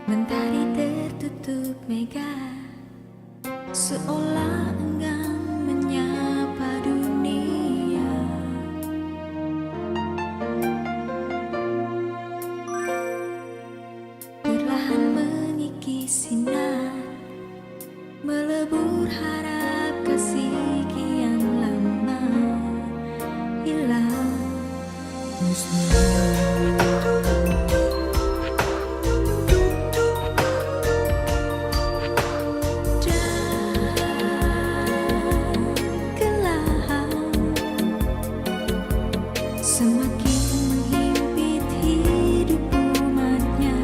Mentari tertutup mega, seolah enggan menyapa dunia. Perlahan mengikis sinar, melebur harap kasih kian lama hilang musnah. Semakin menghimpit hidup umatnya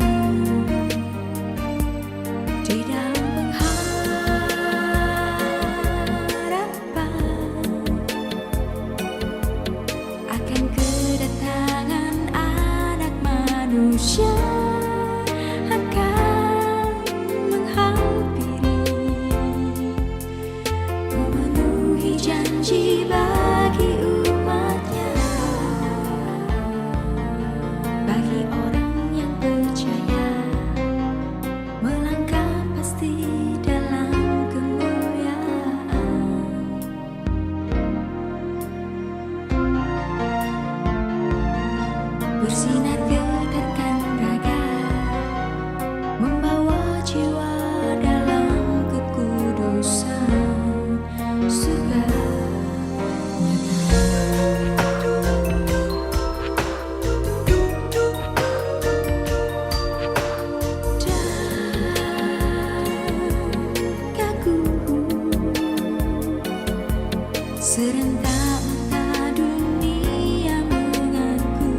di dalam pengharapan akan kedatangan anak manusia akan menghampiri, memenuhi janji bagi umatnya. Bagi orang yang percaya, melangkah pasti dalam kemuliaan. Bersinar getarkan raga, membawa jiwa dalam kekudusan surga nyata. Serentak mata dunia mengaku,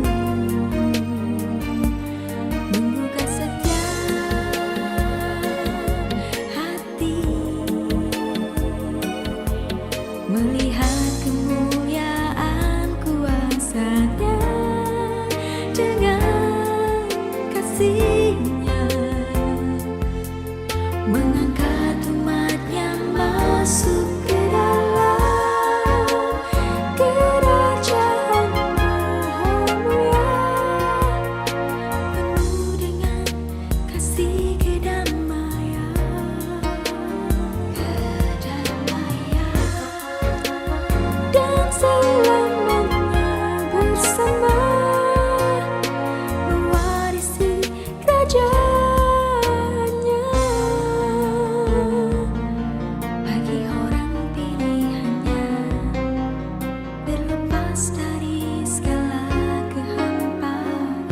membuka setiap hati, melihat kemuliaan kuasa-Nya dengan kasih-Nya, mengangkat umat-Nya masuk ke dalam kerajaan Maha Mulia, penuh dengan kasih kedamaian, dan selamanya bersama mewarisi kerajaannya. Bagi orang pilihannya, terlepas dari segala kehampaan.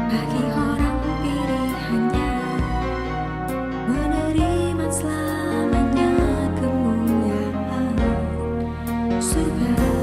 Bagi orang pilihannya, menerima selamanya kemuliaan surga nyata.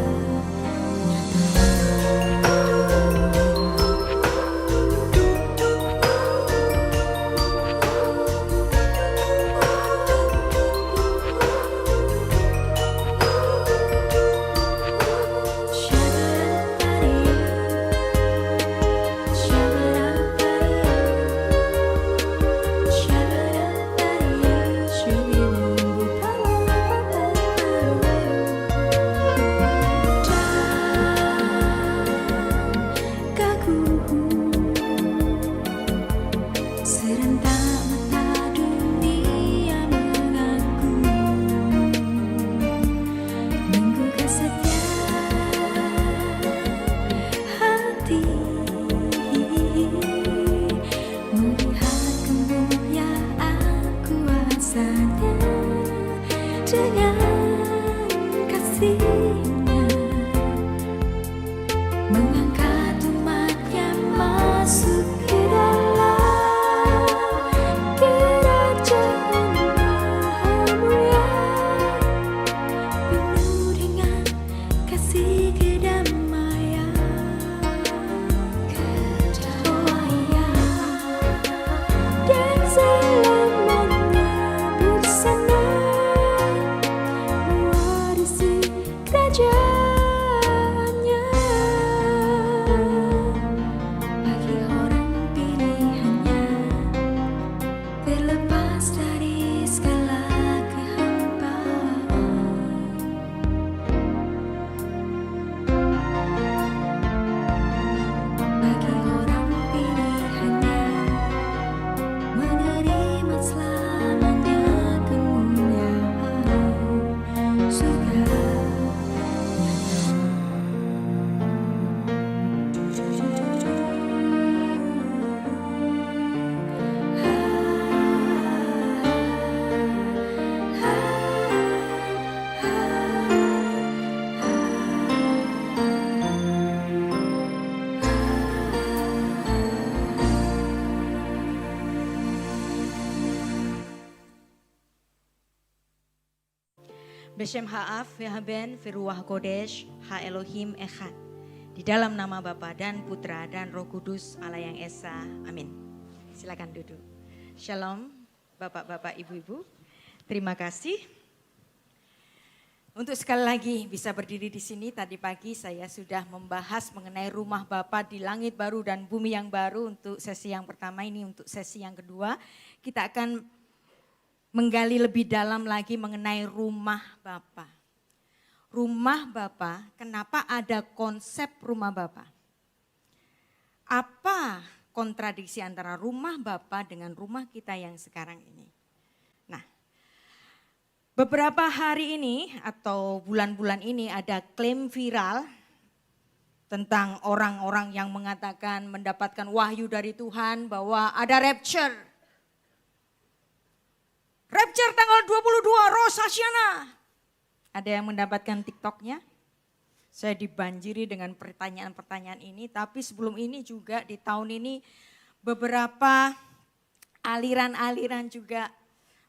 Serentak mata dunia mengaku, menggugah setiap hati, melihat kemuliaan kuasa-Nya dengan kasih-Nya, mengangkat umat-Nya masuk ke dalam kerajaan Maha Mulia, penuh dengan kasih kedamaian, dan selamanya bersama Beshem Ha'af, Vehaben, Firuah Kodesh, Ha Elohim Echad. Di dalam nama Bapa dan Putra dan Roh Kudus Allah yang Esa. Amin. Silakan duduk. Shalom Bapak-bapak, Ibu-ibu. Terima kasih. Untuk sekali lagi bisa berdiri di sini. Tadi pagi saya sudah membahas mengenai rumah Bapa di langit baru dan bumi yang baru untuk sesi yang pertama. Ini untuk sesi yang kedua. Kita akan menggali lebih dalam lagi mengenai rumah Bapa. Rumah Bapa, kenapa ada konsep rumah Bapa? Apa kontradiksi antara rumah Bapa dengan rumah kita yang sekarang ini? Nah, beberapa hari ini atau bulan-bulan ini ada klaim viral tentang orang-orang yang mengatakan mendapatkan wahyu dari Tuhan bahwa ada rapture. Rapture tanggal 22 Rosh Hashanah. Ada yang mendapatkan TikToknya? Saya dibanjiri dengan pertanyaan-pertanyaan ini. Tapi sebelum ini juga di tahun ini beberapa aliran-aliran juga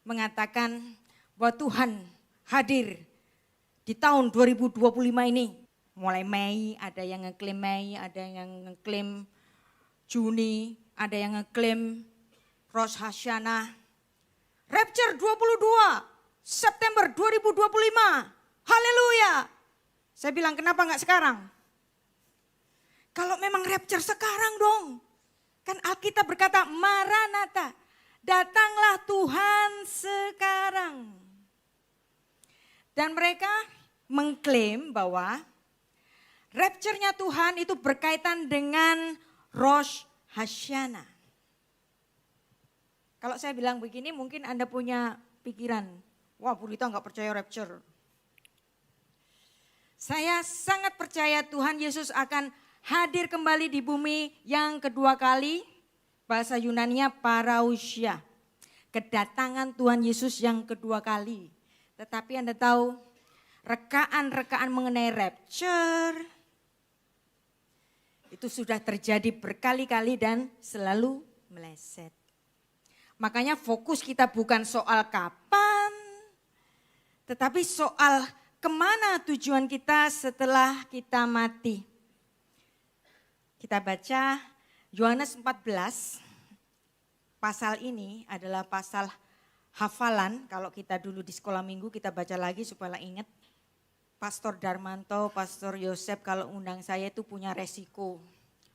mengatakan bahwa Tuhan hadir di tahun 2025 ini. Mulai Mei, ada yang ngeklaim Mei, ada yang ngeklaim Juni, ada yang ngeklaim Rosh Hashanah. Rapture 22 September 2025. Haleluya. Saya bilang kenapa enggak sekarang? Kalau memang rapture sekarang dong. Kan Alkitab berkata Maranatha. Datanglah Tuhan sekarang. Dan mereka mengklaim bahwa rapture-nya Tuhan itu berkaitan dengan Rosh Hashanah. Kalau saya bilang begini mungkin Anda punya pikiran, wah Bu Rita enggak percaya rapture. Saya sangat percaya Tuhan Yesus akan hadir kembali di bumi yang kedua kali. Bahasa Yunaninya parousia. Kedatangan Tuhan Yesus yang kedua kali. Tetapi Anda tahu rekaan-rekaan mengenai rapture itu sudah terjadi berkali-kali dan selalu meleset. Makanya fokus kita bukan soal kapan, tetapi soal kemana tujuan kita setelah kita mati. Kita baca Yohanes 14, pasal ini adalah pasal hafalan. Kalau kita dulu di sekolah minggu kita baca lagi supaya ingat. Pastor Darmanto, Pastor Yosep kalau undang saya itu punya resiko.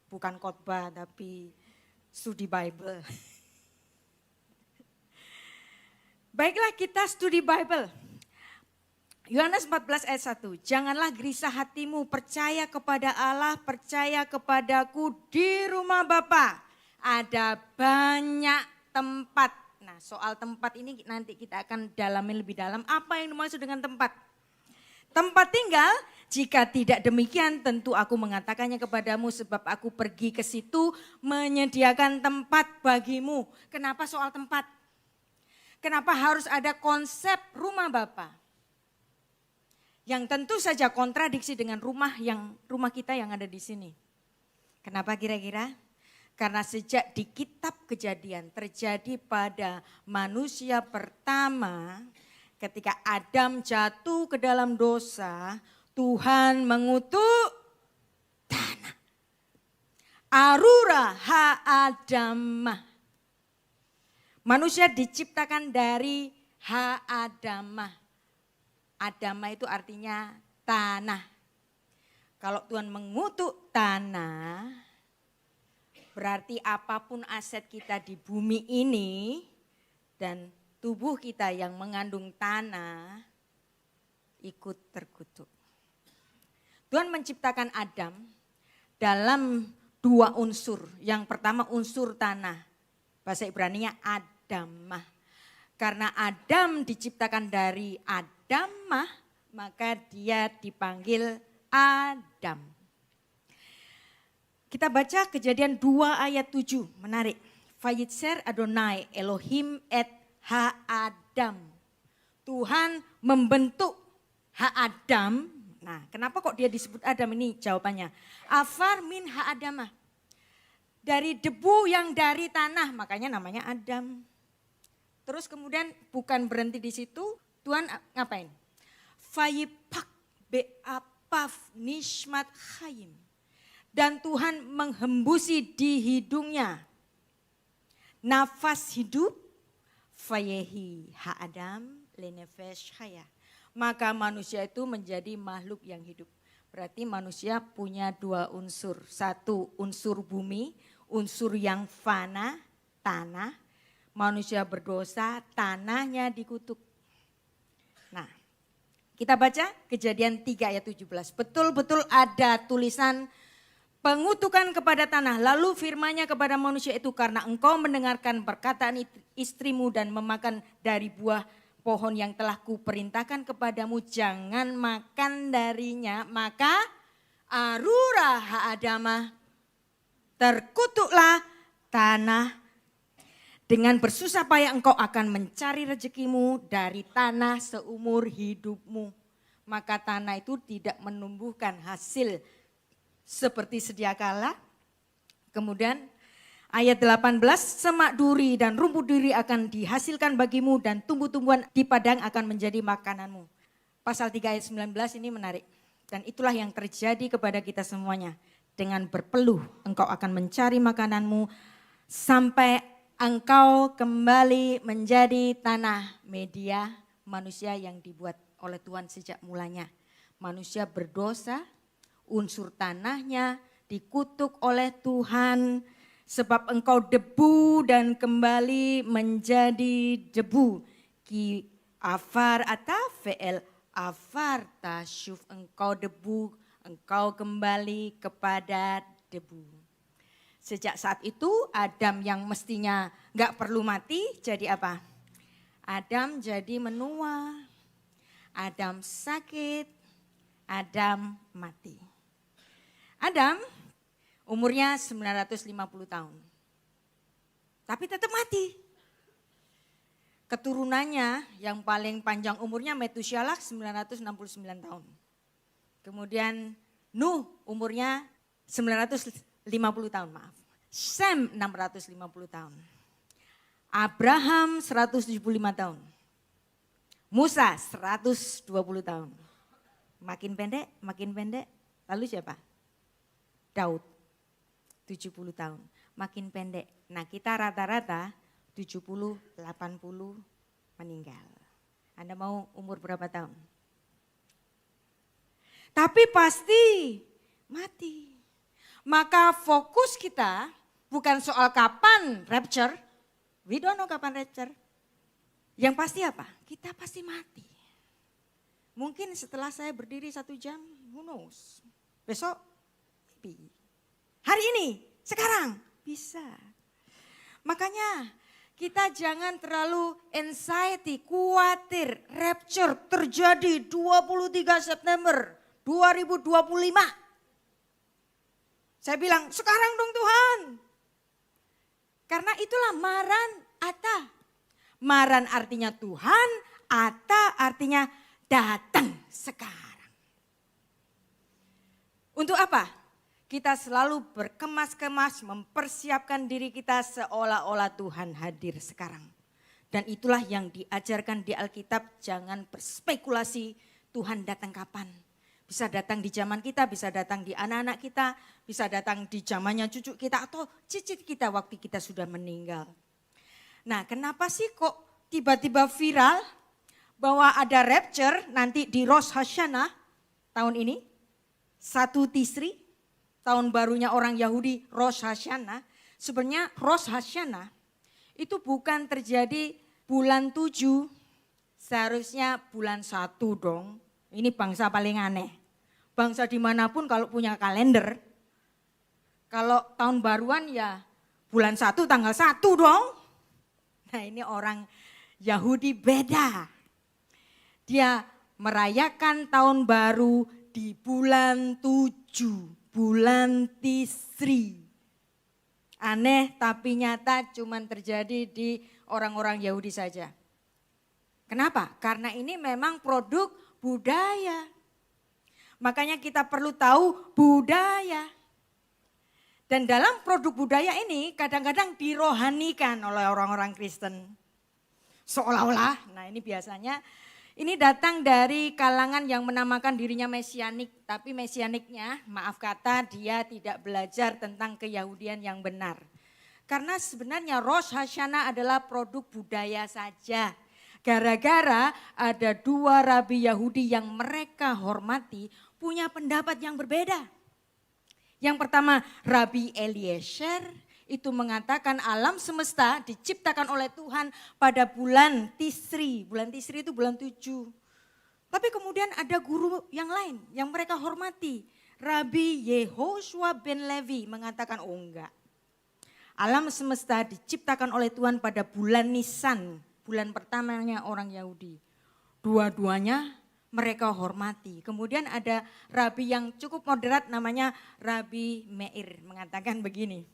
Bukan khotbah tapi studi Bible. Baiklah kita studi Bible. Yohanes 14 ayat 1. Janganlah gerisah hatimu, percaya kepada Allah, percaya kepadaku. Di rumah Bapa ada banyak tempat. Nah, soal tempat ini nanti kita akan dalami lebih dalam. Apa yang dimaksud dengan tempat? Tempat tinggal, jika tidak demikian tentu aku mengatakannya kepadamu sebab aku pergi ke situ menyediakan tempat bagimu. Kenapa soal tempat? Kenapa harus ada konsep rumah Bapa? Yang tentu saja kontradiksi dengan rumah kita yang ada di sini. Kenapa kira-kira? Karena sejak di kitab Kejadian terjadi pada manusia pertama, ketika Adam jatuh ke dalam dosa, Tuhan mengutuk tanah. Arura ha-adamah. Manusia diciptakan dari ha-adamah. Adamah itu artinya tanah. Kalau Tuhan mengutuk tanah, berarti apapun aset kita di bumi ini dan tubuh kita yang mengandung tanah ikut terkutuk. Tuhan menciptakan Adam dalam dua unsur. Yang pertama unsur tanah. Bahasa Ibraninya Adamah. Karena Adam diciptakan dari Adamah, maka dia dipanggil Adam. Kita baca Kejadian 2 ayat 7, menarik. Vayitzer Adonai Elohim et ha-Adam. Tuhan membentuk ha-Adam. Nah, kenapa kok dia disebut Adam ini jawabannya? Afar min ha-Adamah. Dari debu yang dari tanah, makanya namanya Adam. Terus kemudian bukan berhenti di situ, Tuhan ngapain? Fayipak be'apaf nishmat hayim. Dan Tuhan menghembusi di hidungnya nafas hidup. Fayehi ha'adam lenefesh haya. Maka manusia itu menjadi makhluk yang hidup. Berarti manusia punya dua unsur. Satu unsur bumi, unsur yang fana, tanah. Manusia berdosa, tanahnya dikutuk. Nah, kita baca Kejadian 3 ayat 17. Betul-betul ada tulisan pengutukan kepada tanah. Lalu firman-Nya kepada manusia itu, karena engkau mendengarkan perkataan istrimu dan memakan dari buah pohon yang telah kuperintahkan kepadamu, jangan makan darinya, maka arura ha'adama, terkutuklah tanah. Dengan bersusah payah engkau akan mencari rezekimu dari tanah seumur hidupmu. Maka tanah itu tidak menumbuhkan hasil seperti sedia kala. Kemudian ayat 18, semak duri dan rumput duri akan dihasilkan bagimu dan tumbuh-tumbuhan di padang akan menjadi makananmu. Pasal 3 ayat 19 ini menarik. Dan itulah yang terjadi kepada kita semuanya. Dengan berpeluh engkau akan mencari makananmu sampai engkau kembali menjadi tanah, media manusia yang dibuat oleh Tuhan sejak mulanya. Manusia berdosa, unsur tanahnya dikutuk oleh Tuhan. Sebab engkau debu dan kembali menjadi debu. Ki afar atafel afar tasyuf, engkau debu, engkau kembali kepada debu. Sejak saat itu Adam yang mestinya gak perlu mati jadi apa? Adam jadi menua, Adam sakit, Adam mati. Adam umurnya 950 tahun. Tapi tetap mati. Keturunannya yang paling panjang umurnya Metusyalah 969 tahun. Kemudian Nuh umurnya 950 tahun, maaf. Sem 650 tahun. Abraham 175 tahun. Musa 120 tahun. Makin pendek. Lalu siapa? Daud 70 tahun. Makin pendek. Nah, kita rata-rata 70, 80 meninggal. Anda mau umur berapa tahun? Tapi pasti mati. Maka fokus kita bukan soal kapan rapture. We don't know kapan rapture. Yang pasti apa? Kita pasti mati. Mungkin setelah saya berdiri 1 jam, who knows. Besok, maybe. Hari ini, sekarang, bisa. Makanya kita jangan terlalu anxiety, khawatir. Rapture terjadi 23 September 2025. Saya bilang, sekarang dong Tuhan. Karena itulah maran ata. Maran artinya Tuhan, ata artinya datang sekarang. Untuk apa? Kita selalu berkemas-kemas mempersiapkan diri kita seolah-olah Tuhan hadir sekarang. Dan itulah yang diajarkan di Alkitab, jangan berspekulasi Tuhan datang kapan. Bisa datang di zaman kita, bisa datang di anak-anak kita, bisa datang di zamannya cucu kita atau cicit kita waktu kita sudah meninggal. Nah, kenapa sih kok tiba-tiba viral bahwa ada rapture nanti di Rosh Hashanah tahun ini? 1 Tisri, tahun barunya orang Yahudi Rosh Hashanah. Sebenarnya Rosh Hashanah itu bukan terjadi bulan 7, seharusnya bulan 1 dong. Ini bangsa paling aneh. Bangsa dimanapun kalau punya kalender, kalau tahun baruan ya bulan 1 tanggal 1 dong. Nah, ini orang Yahudi beda. Dia merayakan tahun baru di bulan 7, bulan Tisri. Aneh tapi nyata cuman terjadi di orang-orang Yahudi saja. Kenapa? Karena ini memang produk budaya. Makanya kita perlu tahu budaya. Dan dalam produk budaya ini kadang-kadang dirohanikan oleh orang-orang Kristen. Seolah-olah, nah ini biasanya Ini datang dari kalangan yang menamakan dirinya mesianik, tapi mesianiknya, maaf kata, dia tidak belajar tentang keyahudian yang benar. Karena sebenarnya Rosh Hashanah adalah produk budaya saja. Gara-gara ada dua rabi Yahudi yang mereka hormati punya pendapat yang berbeda. Yang pertama Rabi Eliezer itu mengatakan alam semesta diciptakan oleh Tuhan pada bulan Tisri. Bulan Tisri itu bulan 7. Tapi kemudian ada guru yang lain yang mereka hormati. Rabi Yehoshua ben Levi mengatakan oh enggak. Alam semesta diciptakan oleh Tuhan pada bulan Nisan. Bulan pertamanya orang Yahudi. Dua-duanya mereka hormati. Kemudian ada Rabi yang cukup moderat namanya Rabi Meir mengatakan begini.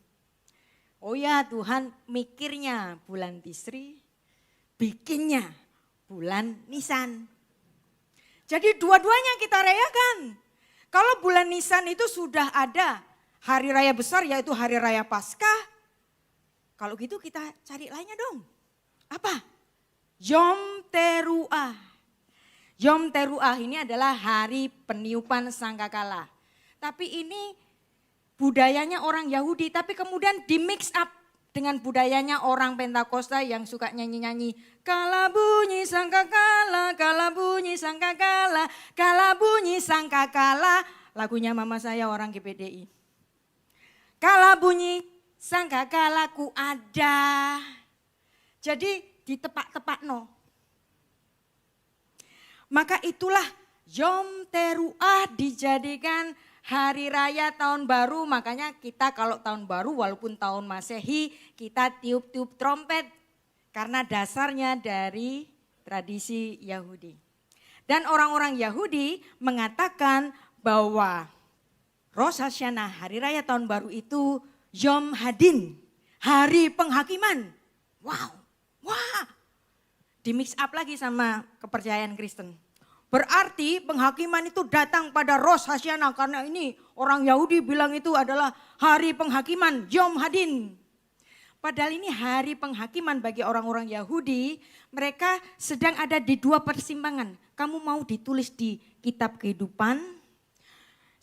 Oh ya Tuhan mikirnya bulan Tisri, bikinnya bulan Nisan. Jadi dua-duanya kita rayakan. Kalau bulan Nisan itu sudah ada hari raya besar yaitu hari raya Paskah. Kalau gitu kita cari lainnya dong. Apa? Yom Teruah. Yom Teruah ini adalah hari peniupan sangkakala. Tapi ini budayanya orang Yahudi tapi kemudian di mix up dengan budayanya orang Pentakosta yang suka nyanyi-nyanyi. Kala bunyi sangkakala, kala bunyi sangkakala, kala bunyi sangkakala. Lagunya mama saya orang GPDI. Kala bunyi sangkakala ku ada. Jadi ditepak-tepak no. Maka itulah Yom Teruah dijadikan hari raya tahun baru, makanya kita kalau tahun baru walaupun tahun Masehi kita tiup-tiup trompet karena dasarnya dari tradisi Yahudi. Dan orang-orang Yahudi mengatakan bahwa Rosh Hashanah hari raya tahun baru itu Yom Hadin, hari penghakiman. Wow, wah, di mix up lagi sama kepercayaan Kristen. Berarti penghakiman itu datang pada Rosh Hashanah karena ini orang Yahudi bilang itu adalah hari penghakiman, Yom Hadin. Padahal ini hari penghakiman bagi orang-orang Yahudi, mereka sedang ada di dua persimpangan. Kamu mau ditulis di kitab kehidupan,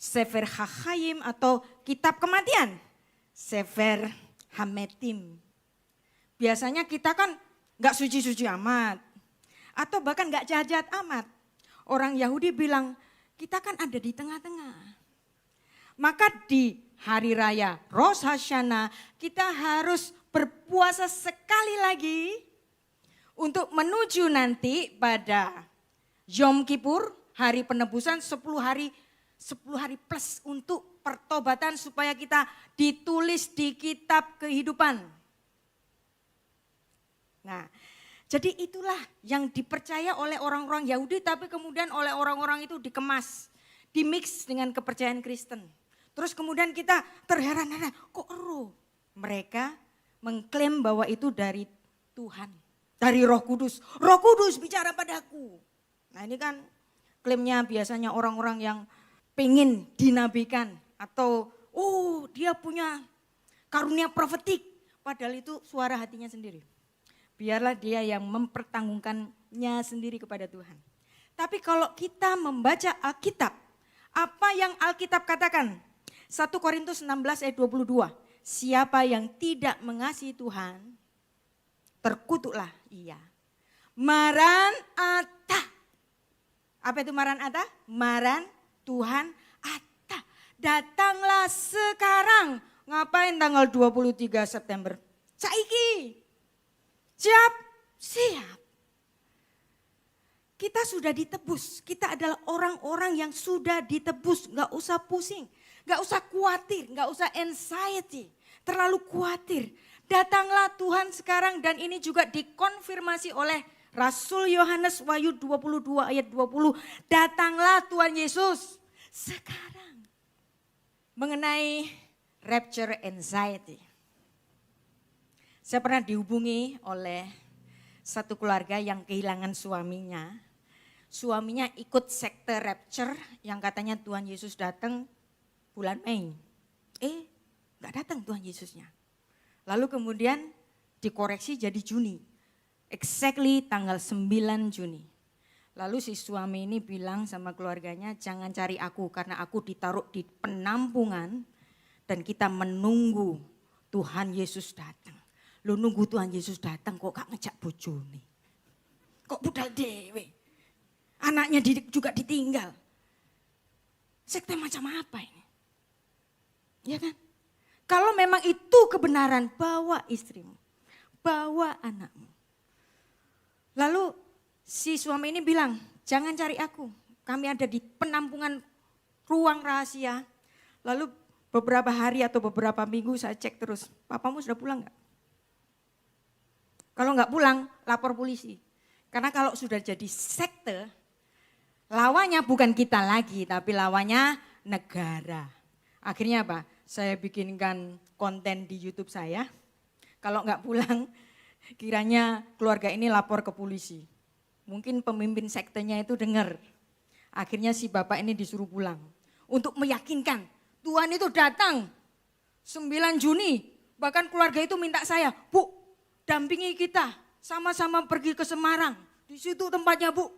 Sefer HaChaim atau kitab kematian, Sefer Hametim. Biasanya kita kan gak suci-suci amat atau bahkan gak jahat-jahat amat. Orang Yahudi bilang, kita kan ada di tengah-tengah. Maka di hari raya Rosh Hashanah kita harus berpuasa sekali lagi untuk menuju nanti pada Yom Kippur, hari penebusan 10 hari plus untuk pertobatan supaya kita ditulis di kitab kehidupan. Nah, jadi itulah yang dipercaya oleh orang-orang Yahudi tapi kemudian oleh orang-orang itu dikemas, dimix dengan kepercayaan Kristen. Terus kemudian kita terheran-heran, kok mereka mengklaim bahwa itu dari Tuhan, dari Roh Kudus. Roh Kudus bicara padaku. Nah ini kan klaimnya biasanya orang-orang yang pengen dinabikan atau dia punya karunia profetik. Padahal itu suara hatinya sendiri. Biarlah dia yang mempertanggungkannya sendiri kepada Tuhan. Tapi kalau kita membaca Alkitab, apa yang Alkitab katakan? 1 Korintus 16 ayat 22. Siapa yang tidak mengasihi Tuhan, terkutuklah ia. Maranatha. Apa itu Maranatha? Maran Tuhan Ata. Datanglah sekarang. Ngapain tanggal 23 September? Saiki. Siap, siap. Kita sudah ditebus, kita adalah orang-orang yang sudah ditebus. Gak usah pusing, gak usah khawatir, gak usah anxiety, terlalu khawatir. Datanglah Tuhan sekarang dan ini juga dikonfirmasi oleh Rasul Yohanes Wahyu 22 ayat 20. Datanglah Tuhan Yesus sekarang. Mengenai rapture anxiety. Saya pernah dihubungi oleh satu keluarga yang kehilangan suaminya. Suaminya ikut sekte rapture yang katanya Tuhan Yesus datang bulan Mei. Gak datang Tuhan Yesusnya. Lalu kemudian dikoreksi jadi Juni. Exactly tanggal 9 Juni. Lalu si suami ini bilang sama keluarganya, jangan cari aku karena aku ditaruh di penampungan dan kita menunggu Tuhan Yesus datang. Lu nunggu Tuhan Yesus datang kok gak ngejak bojone. Kok budal dewe. Anaknya juga ditinggal. Sekte macam apa ini? Ya kan? Kalau memang itu kebenaran, bawa istrimu. Bawa anakmu. Lalu si suami ini bilang, jangan cari aku. Kami ada di penampungan ruang rahasia. Lalu beberapa hari atau beberapa minggu saya cek terus, papamu sudah pulang enggak? Kalau enggak pulang, lapor polisi. Karena kalau sudah jadi sekte, lawannya bukan kita lagi, tapi lawannya negara. Akhirnya apa? Saya bikinkan konten di YouTube saya. Kalau enggak pulang, kiranya keluarga ini lapor ke polisi. Mungkin pemimpin sektenya itu dengar. Akhirnya si bapak ini disuruh pulang. Untuk meyakinkan Tuhan itu datang 9 Juni. Bahkan keluarga itu minta saya, Bu, dampingi kita. Sama-sama pergi ke Semarang. Di situ tempatnya, Bu.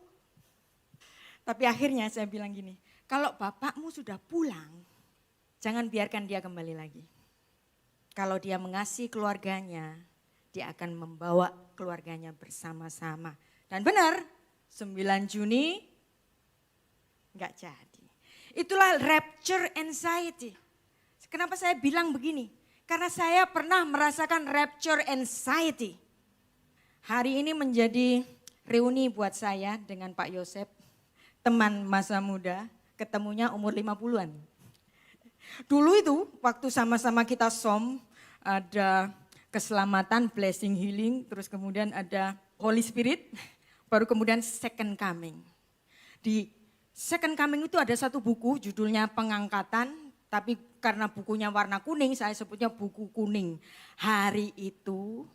Tapi akhirnya saya bilang gini, kalau bapakmu sudah pulang, jangan biarkan dia kembali lagi. Kalau dia mengasihi keluarganya, dia akan membawa keluarganya bersama-sama. Dan benar, 9 Juni enggak jadi. Itulah rapture anxiety. Kenapa saya bilang begini? Karena saya pernah merasakan rapture anxiety. Hari ini menjadi reuni buat saya dengan Pak Yosep, teman masa muda, ketemunya umur 50-an. Dulu itu waktu sama-sama kita ada keselamatan, blessing, healing, terus kemudian ada Holy Spirit, baru kemudian second coming. Di second coming itu ada satu buku judulnya Pengangkatan, tapi karena bukunya warna kuning saya sebutnya buku kuning. Hari itu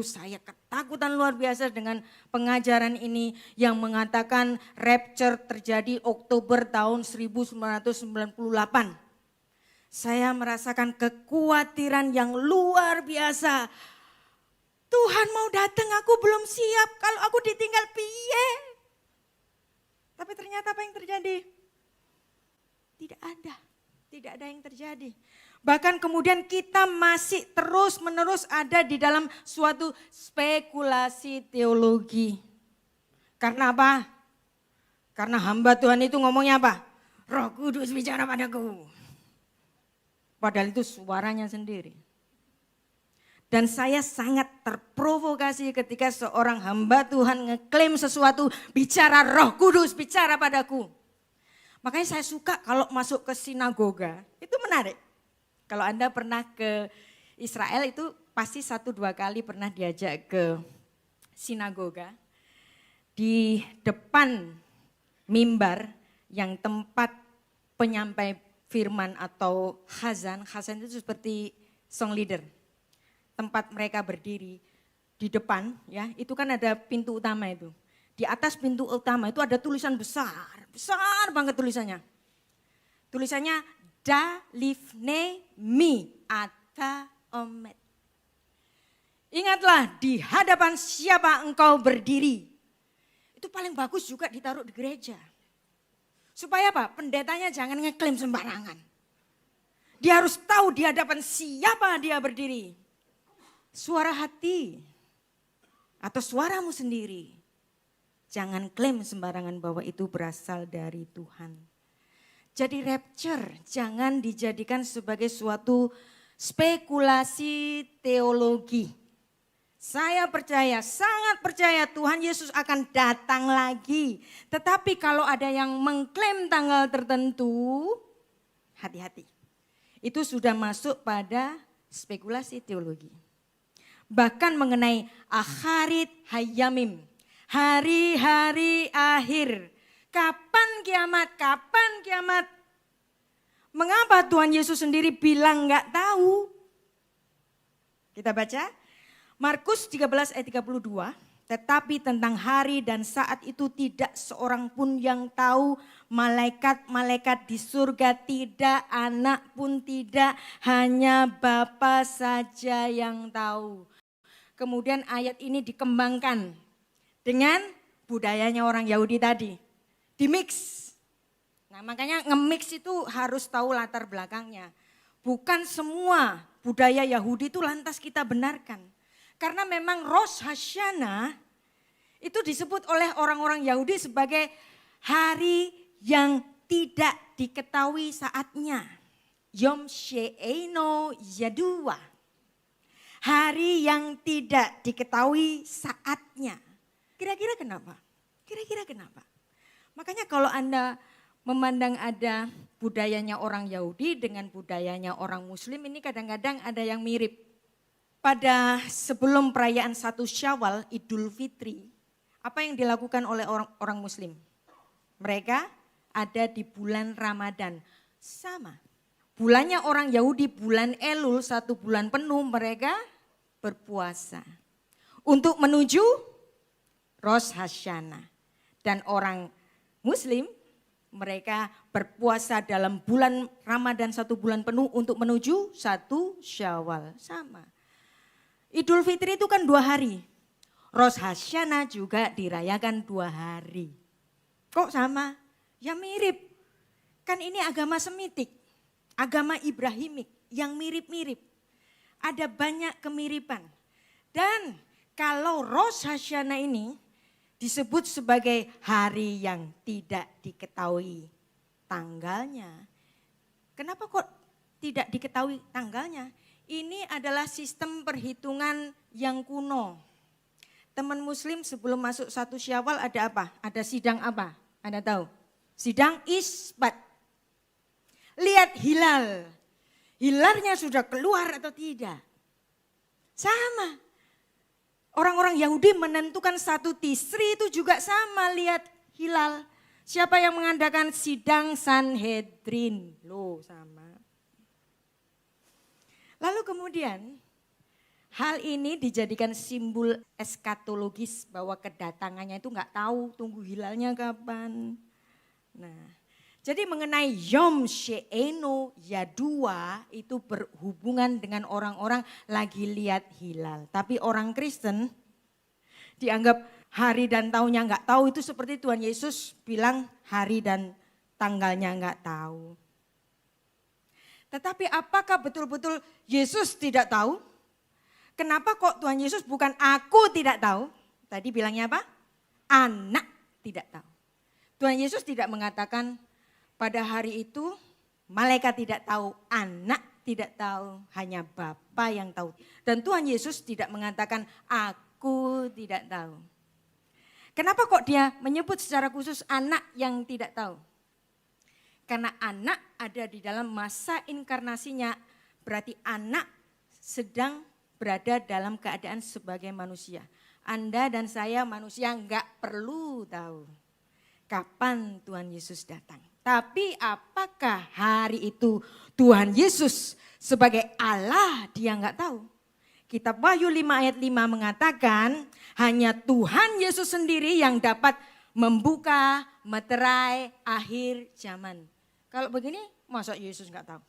saya ketakutan luar biasa dengan pengajaran ini yang mengatakan rapture terjadi Oktober tahun 1998. Saya merasakan kekhawatiran yang luar biasa. Tuhan mau datang, aku belum siap. Kalau aku ditinggal piye? Tapi ternyata apa yang terjadi? Tidak ada yang terjadi. Bahkan kemudian kita masih terus-menerus ada di dalam suatu spekulasi teologi. Karena apa? Karena hamba Tuhan itu ngomongnya apa? Roh Kudus bicara padaku. Padahal itu suaranya sendiri. Dan saya sangat terprovokasi ketika seorang hamba Tuhan ngeklaim sesuatu, bicara Roh Kudus, bicara padaku. Makanya saya suka kalau masuk ke sinagoga, itu menarik. Kalau Anda pernah ke Israel itu pasti 1-2 kali pernah diajak ke sinagoga. Di depan mimbar yang tempat penyampai firman atau khazan itu seperti song leader. Tempat mereka berdiri di depan ya, itu kan ada pintu utama itu. Di atas pintu utama itu ada tulisan besar banget tulisannya. Tulisannya Da Livne Mi Ata Omet. Ingatlah di hadapan siapa engkau berdiri. Itu paling bagus juga ditaruh di gereja. Supaya apa? Pendetanya jangan ngeklaim sembarangan. Dia harus tahu di hadapan siapa dia berdiri. Suara hati atau suaramu sendiri. Jangan klaim sembarangan bahwa itu berasal dari Tuhan. Jadi rapture jangan dijadikan sebagai suatu spekulasi teologi. Saya percaya, sangat percaya Tuhan Yesus akan datang lagi. Tetapi kalau ada yang mengklaim tanggal tertentu, hati-hati. Itu sudah masuk pada spekulasi teologi. Bahkan mengenai akharit hayamim, hari-hari akhir. Kapan kiamat? Kapan kiamat? Mengapa Tuhan Yesus sendiri bilang enggak tahu? Kita baca Markus 13 ayat 32. Tetapi tentang hari dan saat itu tidak seorang pun yang tahu, malaikat-malaikat di surga tidak, anak pun tidak, hanya Bapa saja yang tahu. Kemudian ayat ini dikembangkan dengan budayanya orang Yahudi tadi. Dimix. Nah makanya nge-mix itu harus tahu latar belakangnya. Bukan semua budaya Yahudi itu lantas kita benarkan. Karena memang Rosh Hashanah itu disebut oleh orang-orang Yahudi sebagai hari yang tidak diketahui saatnya. Yom She'eino Yadua. Hari yang tidak diketahui saatnya. Kira-kira kenapa? Kira-kira kenapa? Makanya kalau Anda memandang ada budayanya orang Yahudi dengan budayanya orang Muslim, ini kadang-kadang ada yang mirip. Pada sebelum perayaan 1 Syawal, Idul Fitri, apa yang dilakukan oleh orang Muslim? Mereka ada di bulan Ramadan, sama. Bulannya orang Yahudi bulan Elul, 1 bulan penuh mereka berpuasa. Untuk menuju Rosh Hashanah. Dan orang Muslim mereka berpuasa dalam bulan Ramadan 1 bulan penuh untuk menuju 1 Syawal. Sama. Idul Fitri itu kan 2 hari. Rosh Hashanah juga dirayakan 2 hari. Kok sama? Ya mirip. Kan ini agama Semitik. Agama Ibrahimik yang mirip-mirip. Ada banyak kemiripan. Dan kalau Rosh Hashanah ini disebut sebagai hari yang tidak diketahui tanggalnya. Kenapa kok tidak diketahui tanggalnya? Ini adalah sistem perhitungan yang kuno. Teman Muslim sebelum masuk 1 Syawal ada apa? Ada sidang apa? Anda tahu? Sidang Isbat. Lihat hilal. Hilalnya sudah keluar atau tidak? Sama. Orang-orang Yahudi menentukan 1 Tisri itu juga sama, lihat hilal. Siapa yang mengadakan sidang Sanhedrin? Loh sama. Lalu kemudian hal ini dijadikan simbol eskatologis bahwa kedatangannya itu enggak tahu tunggu hilalnya kapan. Nah, jadi mengenai Yom She'eino Yadua itu berhubungan dengan orang-orang lagi lihat hilal. Tapi orang Kristen dianggap hari dan tahunnya enggak tahu, itu seperti Tuhan Yesus bilang hari dan tanggalnya enggak tahu. Tetapi apakah betul-betul Yesus tidak tahu? Kenapa kok Tuhan Yesus bukan aku tidak tahu? Tadi bilangnya apa? Anak tidak tahu. Tuhan Yesus tidak mengatakan pada hari itu malaikat tidak tahu, anak tidak tahu, hanya Bapa yang tahu. Dan Tuhan Yesus tidak mengatakan aku tidak tahu. Kenapa kok dia menyebut secara khusus anak yang tidak tahu? Karena anak ada di dalam masa inkarnasinya, berarti anak sedang berada dalam keadaan sebagai manusia. Anda dan saya manusia enggak perlu tahu kapan Tuhan Yesus datang. Tapi apakah hari itu Tuhan Yesus sebagai Allah dia enggak tahu? Kitab Wahyu 5 ayat 5 mengatakan hanya Tuhan Yesus sendiri yang dapat membuka meterai akhir zaman. Kalau begini masa Yesus enggak tahu?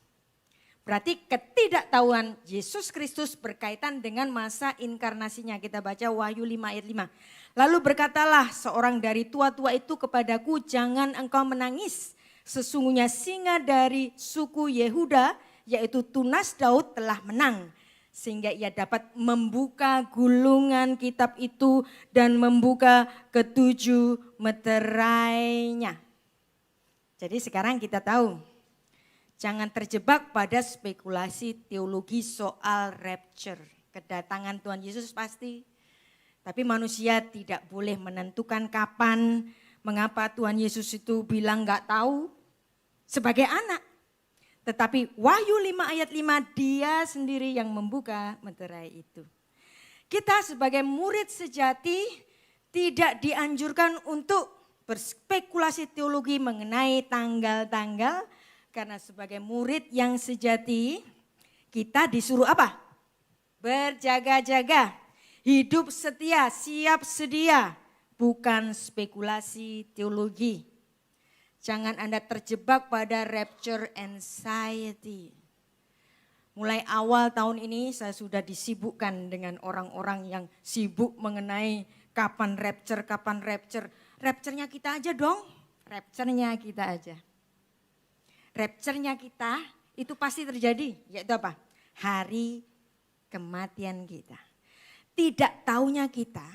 Berarti ketidaktahuan Yesus Kristus berkaitan dengan masa inkarnasinya. Kita baca Wahyu 5 ayat 5. Lalu berkatalah seorang dari tua-tua itu kepadaku, jangan engkau menangis. Sesungguhnya singa dari suku Yehuda, yaitu tunas Daud telah menang. Sehingga ia dapat membuka gulungan kitab itu dan membuka ketujuh meterainya. Jadi sekarang kita tahu. Jangan terjebak pada spekulasi teologi soal rapture. Kedatangan Tuhan Yesus pasti. Tapi manusia tidak boleh menentukan kapan, mengapa Tuhan Yesus itu bilang enggak tahu sebagai anak. Tetapi Wahyu 5 ayat 5 dia sendiri yang membuka meterai itu. Kita sebagai murid sejati tidak dianjurkan untuk berspekulasi teologi mengenai tanggal-tanggal. Karena sebagai murid yang sejati, kita disuruh apa? Berjaga-jaga, hidup setia, siap sedia, bukan spekulasi teologi. Jangan Anda terjebak pada rapture anxiety. Mulai awal tahun ini saya sudah disibukkan dengan orang-orang yang sibuk mengenai Kapan rapture, kapan rapture. Rapture-nya kita aja dong. Rapture-nya kita aja. Rapture-nya kita itu pasti terjadi. Yaitu apa? Hari kematian kita. Tidak taunya kita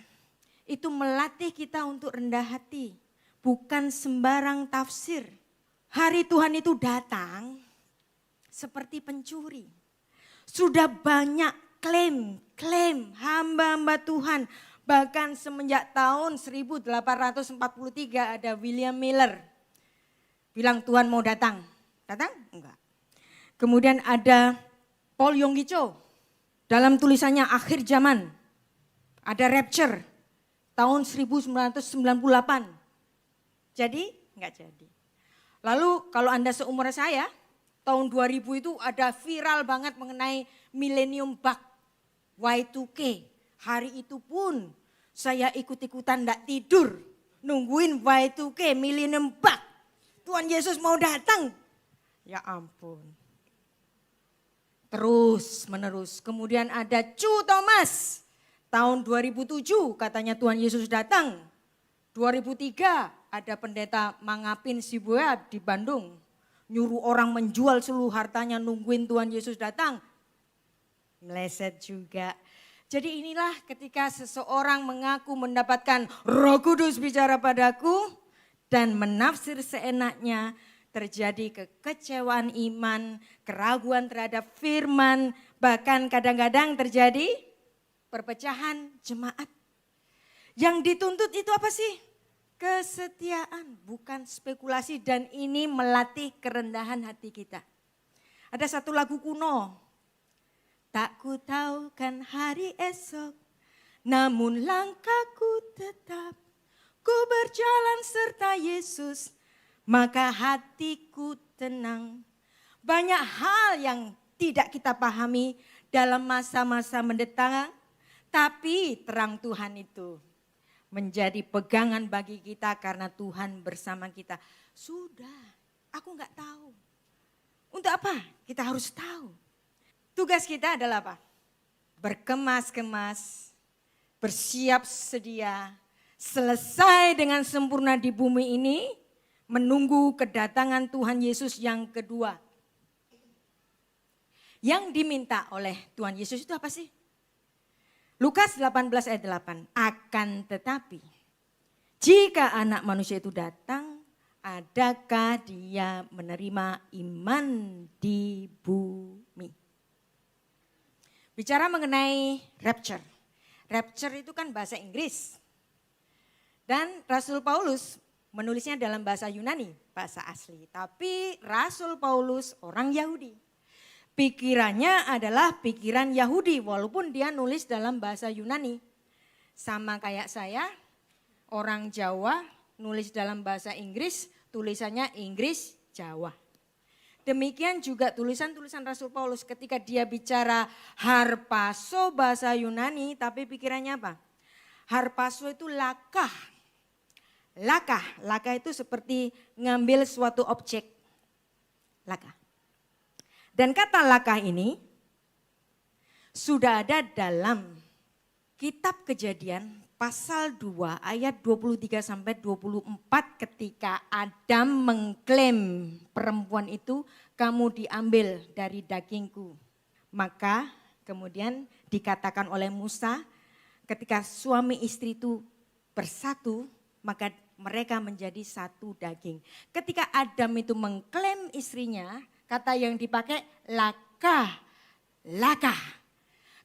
itu melatih kita untuk rendah hati. Bukan sembarang tafsir. Hari Tuhan itu datang seperti pencuri. Sudah banyak klaim hamba-hamba Tuhan. Bahkan semenjak tahun 1843 ada William Miller bilang Tuhan mau datang. Datang? Enggak. Kemudian ada Paul Yonggi Cho dalam tulisannya Akhir Zaman. Ada rapture tahun 1998. Jadi? Enggak jadi. Lalu kalau Anda seumur saya, tahun 2000 itu ada viral banget mengenai millennium bug Y2K. Hari itu pun saya ikut-ikutan enggak tidur. Nungguin Y2K, millennium bug. Tuhan Yesus mau datang. Ya ampun. Terus menerus. Kemudian ada Chu Thomas. Tahun 2007 katanya Tuhan Yesus datang. 2003 ada pendeta Mangapin Sibuat di Bandung. Nyuruh orang menjual seluruh hartanya nungguin Tuhan Yesus datang. Meleset juga. Jadi inilah ketika seseorang mengaku mendapatkan Roh Kudus bicara padaku dan menafsir seenaknya, terjadi kekecewaan iman, keraguan terhadap firman, bahkan kadang-kadang terjadi perpecahan jemaat. Yang dituntut itu apa sih? Kesetiaan, bukan spekulasi, dan ini melatih kerendahan hati kita. Ada satu lagu kuno. Tak ku tahu kan hari esok, namun langkahku tetap. Ku berjalan serta Yesus, maka hatiku tenang. Banyak hal yang tidak kita pahami dalam masa-masa mendatang, tapi terang Tuhan itu menjadi pegangan bagi kita karena Tuhan bersama kita. Sudah, aku enggak tahu. Untuk apa? Kita harus tahu. Tugas kita adalah apa? Berkemas-kemas, bersiap sedia, selesai dengan sempurna di bumi ini, menunggu kedatangan Tuhan Yesus yang kedua. Yang diminta oleh Tuhan Yesus itu apa sih? Lukas 18 ayat 8. Akan tetapi, jika anak manusia itu datang, adakah dia menerima iman di bumi? Bicara mengenai rapture. Rapture itu kan bahasa Inggris. Dan Rasul Paulus menulisnya dalam bahasa Yunani, bahasa asli. Tapi Rasul Paulus orang Yahudi. Pikirannya adalah pikiran Yahudi walaupun dia nulis dalam bahasa Yunani. Sama kayak saya, orang Jawa nulis dalam bahasa Inggris, tulisannya Inggris Jawa. Demikian juga tulisan-tulisan Rasul Paulus ketika dia bicara harpaso bahasa Yunani, tapi pikirannya apa? Harpaso itu lakah. Lakah itu seperti ngambil suatu objek. Lakah. Dan kata lakah ini sudah ada dalam kitab Kejadian pasal 2 ayat 23 sampai 24 ketika Adam mengklaim perempuan itu kamu diambil dari dagingku. Maka kemudian dikatakan oleh Musa ketika suami istri itu bersatu maka mereka menjadi satu daging. Ketika Adam itu mengklaim istrinya, kata yang dipakai lakah.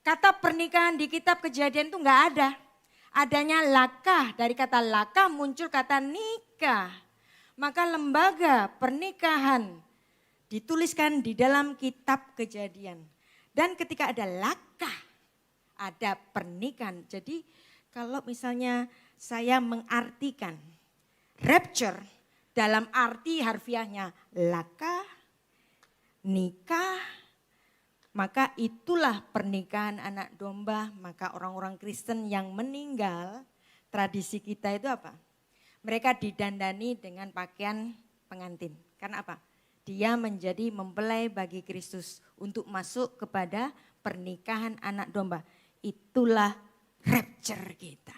Kata pernikahan di kitab Kejadian itu enggak ada. Adanya lakah, dari kata lakah muncul kata nikah. Maka lembaga pernikahan dituliskan di dalam kitab Kejadian. Dan ketika ada lakah, ada pernikahan. Jadi kalau misalnya saya mengartikan rapture dalam arti harfiahnya lakah, nikah, maka itulah pernikahan anak domba. Maka orang-orang Kristen yang meninggal, tradisi kita itu apa? Mereka didandani dengan pakaian pengantin. Karena apa? Dia menjadi mempelai bagi Kristus untuk masuk kepada pernikahan anak domba. Itulah rapture kita.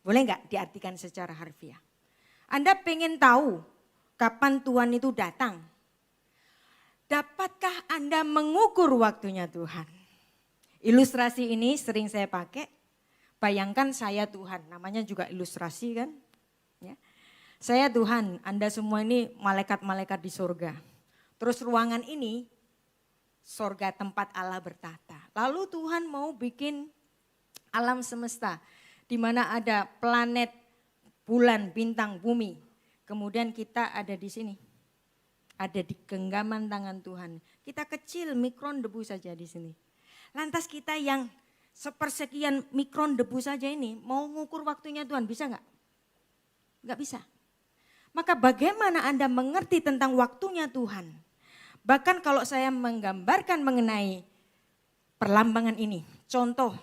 Boleh nggak diartikan secara harfiah? Anda pengen tahu kapan Tuhan itu datang? Dapatkah Anda mengukur waktunya Tuhan? Ilustrasi ini sering saya pakai. Bayangkan saya Tuhan, namanya juga ilustrasi kan. Ya. Saya Tuhan, Anda semua ini malaikat-malaikat di surga. Terus ruangan ini, surga tempat Allah bertata. Lalu Tuhan mau bikin alam semesta, di mana ada planet, bulan, bintang, bumi. Kemudian kita ada di sini. Ada di genggaman tangan Tuhan. Kita kecil, mikron debu saja di sini. Lantas kita yang sepersekian mikron debu saja ini mau mengukur waktunya Tuhan, bisa nggak? Nggak bisa. Maka bagaimana Anda mengerti tentang waktunya Tuhan? Bahkan kalau saya menggambarkan mengenai perlambangan ini, contoh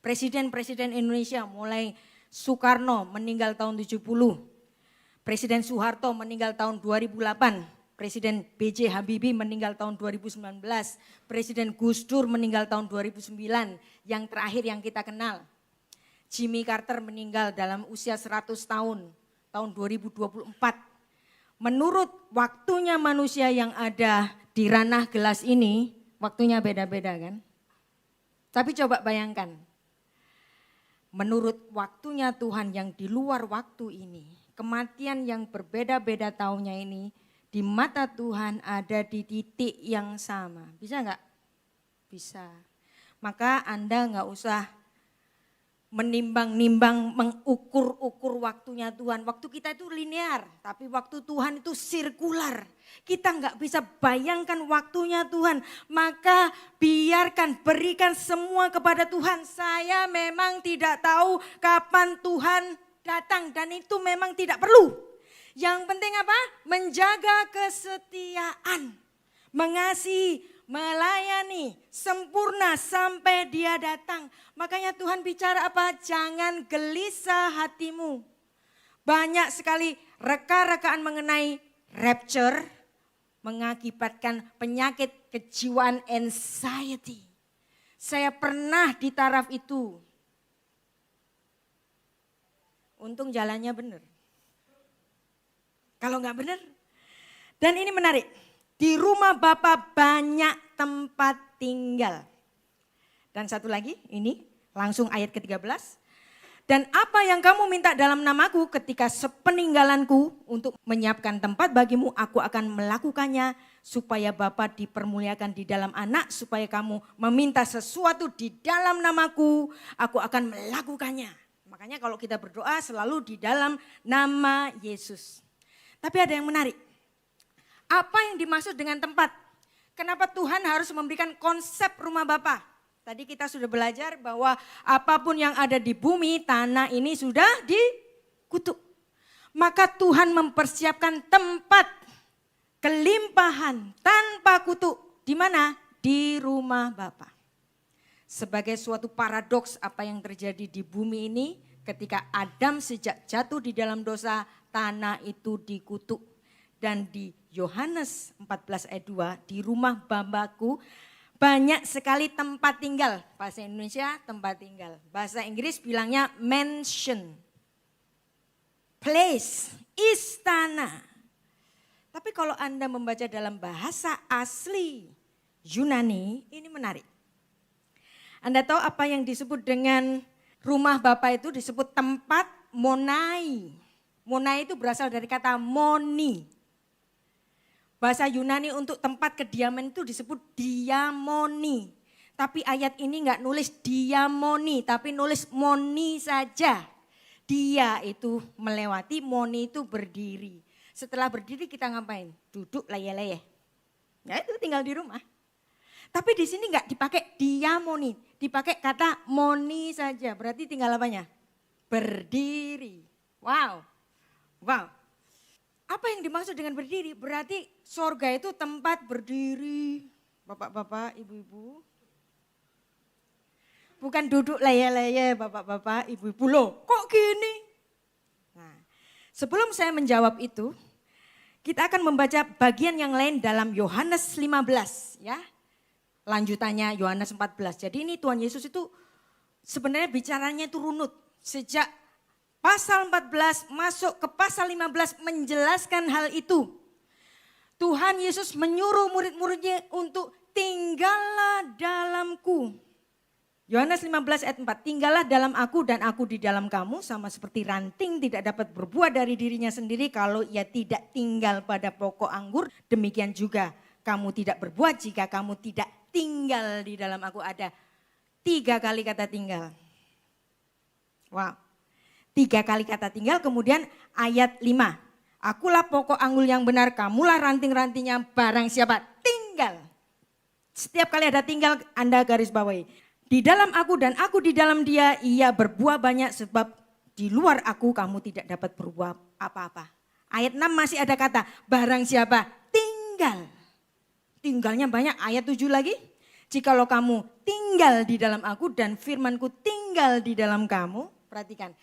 Presiden-Presiden Indonesia mulai Soekarno meninggal tahun 70, Presiden Soeharto meninggal tahun 2008, Presiden B.J. Habibie meninggal tahun 2019, Presiden Gus Dur meninggal tahun 2009, yang terakhir yang kita kenal, Jimmy Carter meninggal dalam usia 100 tahun 2024. Menurut waktunya manusia yang ada di ranah gelas ini, waktunya beda-beda kan? Tapi coba bayangkan, menurut waktunya Tuhan yang di luar waktu ini, kematian yang berbeda-beda tahunnya ini, di mata Tuhan ada di titik yang sama. Bisa enggak? Bisa. Maka Anda enggak usah menimbang-nimbang, mengukur-ukur waktunya Tuhan. Waktu kita itu linear, tapi waktu Tuhan itu sirkular. Kita enggak bisa bayangkan waktunya Tuhan. Maka biarkan, berikan semua kepada Tuhan. Saya memang tidak tahu kapan Tuhan datang dan itu memang tidak perlu. Yang penting apa? Menjaga kesetiaan, mengasihi, melayani, sempurna sampai dia datang. Makanya Tuhan bicara apa? Jangan gelisah hatimu. Banyak sekali reka-rekaan mengenai rapture mengakibatkan penyakit kejiwaan anxiety. Saya pernah di taraf itu. Untung jalannya benar. Kalau nggak benar. Dan ini menarik. Di rumah Bapa banyak tempat tinggal. Dan satu lagi, ini langsung ayat ke-13. Dan apa yang kamu minta dalam namaku ketika sepeninggalanku untuk menyiapkan tempat bagimu, aku akan melakukannya supaya Bapa dipermuliakan di dalam anak, supaya kamu meminta sesuatu di dalam namaku, aku akan melakukannya. Makanya kalau kita berdoa selalu di dalam nama Yesus. Tapi ada yang menarik. Apa yang dimaksud dengan tempat? Kenapa Tuhan harus memberikan konsep rumah Bapa? Tadi kita sudah belajar bahwa apapun yang ada di bumi, tanah ini sudah dikutuk. Maka Tuhan mempersiapkan tempat kelimpahan tanpa kutuk. Di mana? Di rumah Bapa. Sebagai suatu paradoks apa yang terjadi di bumi ini ketika Adam sejak jatuh di dalam dosa, tanah itu dikutuk. Dan di Yohanes 14 ayat 2, di rumah Bapakku banyak sekali tempat tinggal. Bahasa Indonesia tempat tinggal. Bahasa Inggris bilangnya mansion, place, istana. Tapi kalau Anda membaca dalam bahasa asli Yunani, ini menarik. Anda tahu apa yang disebut dengan rumah Bapa itu disebut tempat monai. Monai itu berasal dari kata moni. Bahasa Yunani untuk tempat kediaman itu disebut diamoni. Tapi ayat ini enggak nulis diamoni, tapi nulis moni saja. Dia itu melewati, moni itu berdiri. Setelah berdiri kita ngapain? Duduk leyeh-leyeh. Ya itu tinggal di rumah. Tapi di sini enggak dipakai diamoni, dipakai kata moni saja. Berarti tinggal apanya? Berdiri. Wow. Wow. Apa yang dimaksud dengan berdiri? Berarti sorga itu tempat berdiri. Bapak-bapak, ibu-ibu. Bukan duduk leye-leye bapak-bapak, ibu-ibu. Loh kok gini? Nah, sebelum saya menjawab itu, kita akan membaca bagian yang lain dalam Yohanes 15 ya. Lanjutannya Yohanes 14. Jadi ini Tuhan Yesus itu sebenarnya bicaranya itu runut. Sejak pasal 14 masuk ke pasal 15 menjelaskan hal itu. Tuhan Yesus menyuruh murid-muridnya untuk tinggallah dalamku. Yohanes 15 ayat 4, tinggallah dalam aku dan aku di dalam kamu, sama seperti ranting tidak dapat berbuah dari dirinya sendiri kalau ia tidak tinggal pada pokok anggur. Demikian juga kamu tidak berbuah jika kamu tidak tinggal di dalam aku. Ada 3 kali kata tinggal. Wow, 3 kali kata tinggal. Kemudian ayat 5, akulah pokok anggur yang benar, kamulah ranting-rantingnya, barang siapa tinggal. Setiap kali ada tinggal Anda garis bawahi. Di dalam aku dan aku di dalam dia, ia berbuah banyak sebab di luar aku kamu tidak dapat berbuah apa-apa. Ayat 6 masih ada kata barang siapa tinggal. Tinggalnya banyak. Ayat 7 lagi. Jikalau kamu tinggal di dalam aku dan firmanku tinggal di dalam kamu. Perhatikan.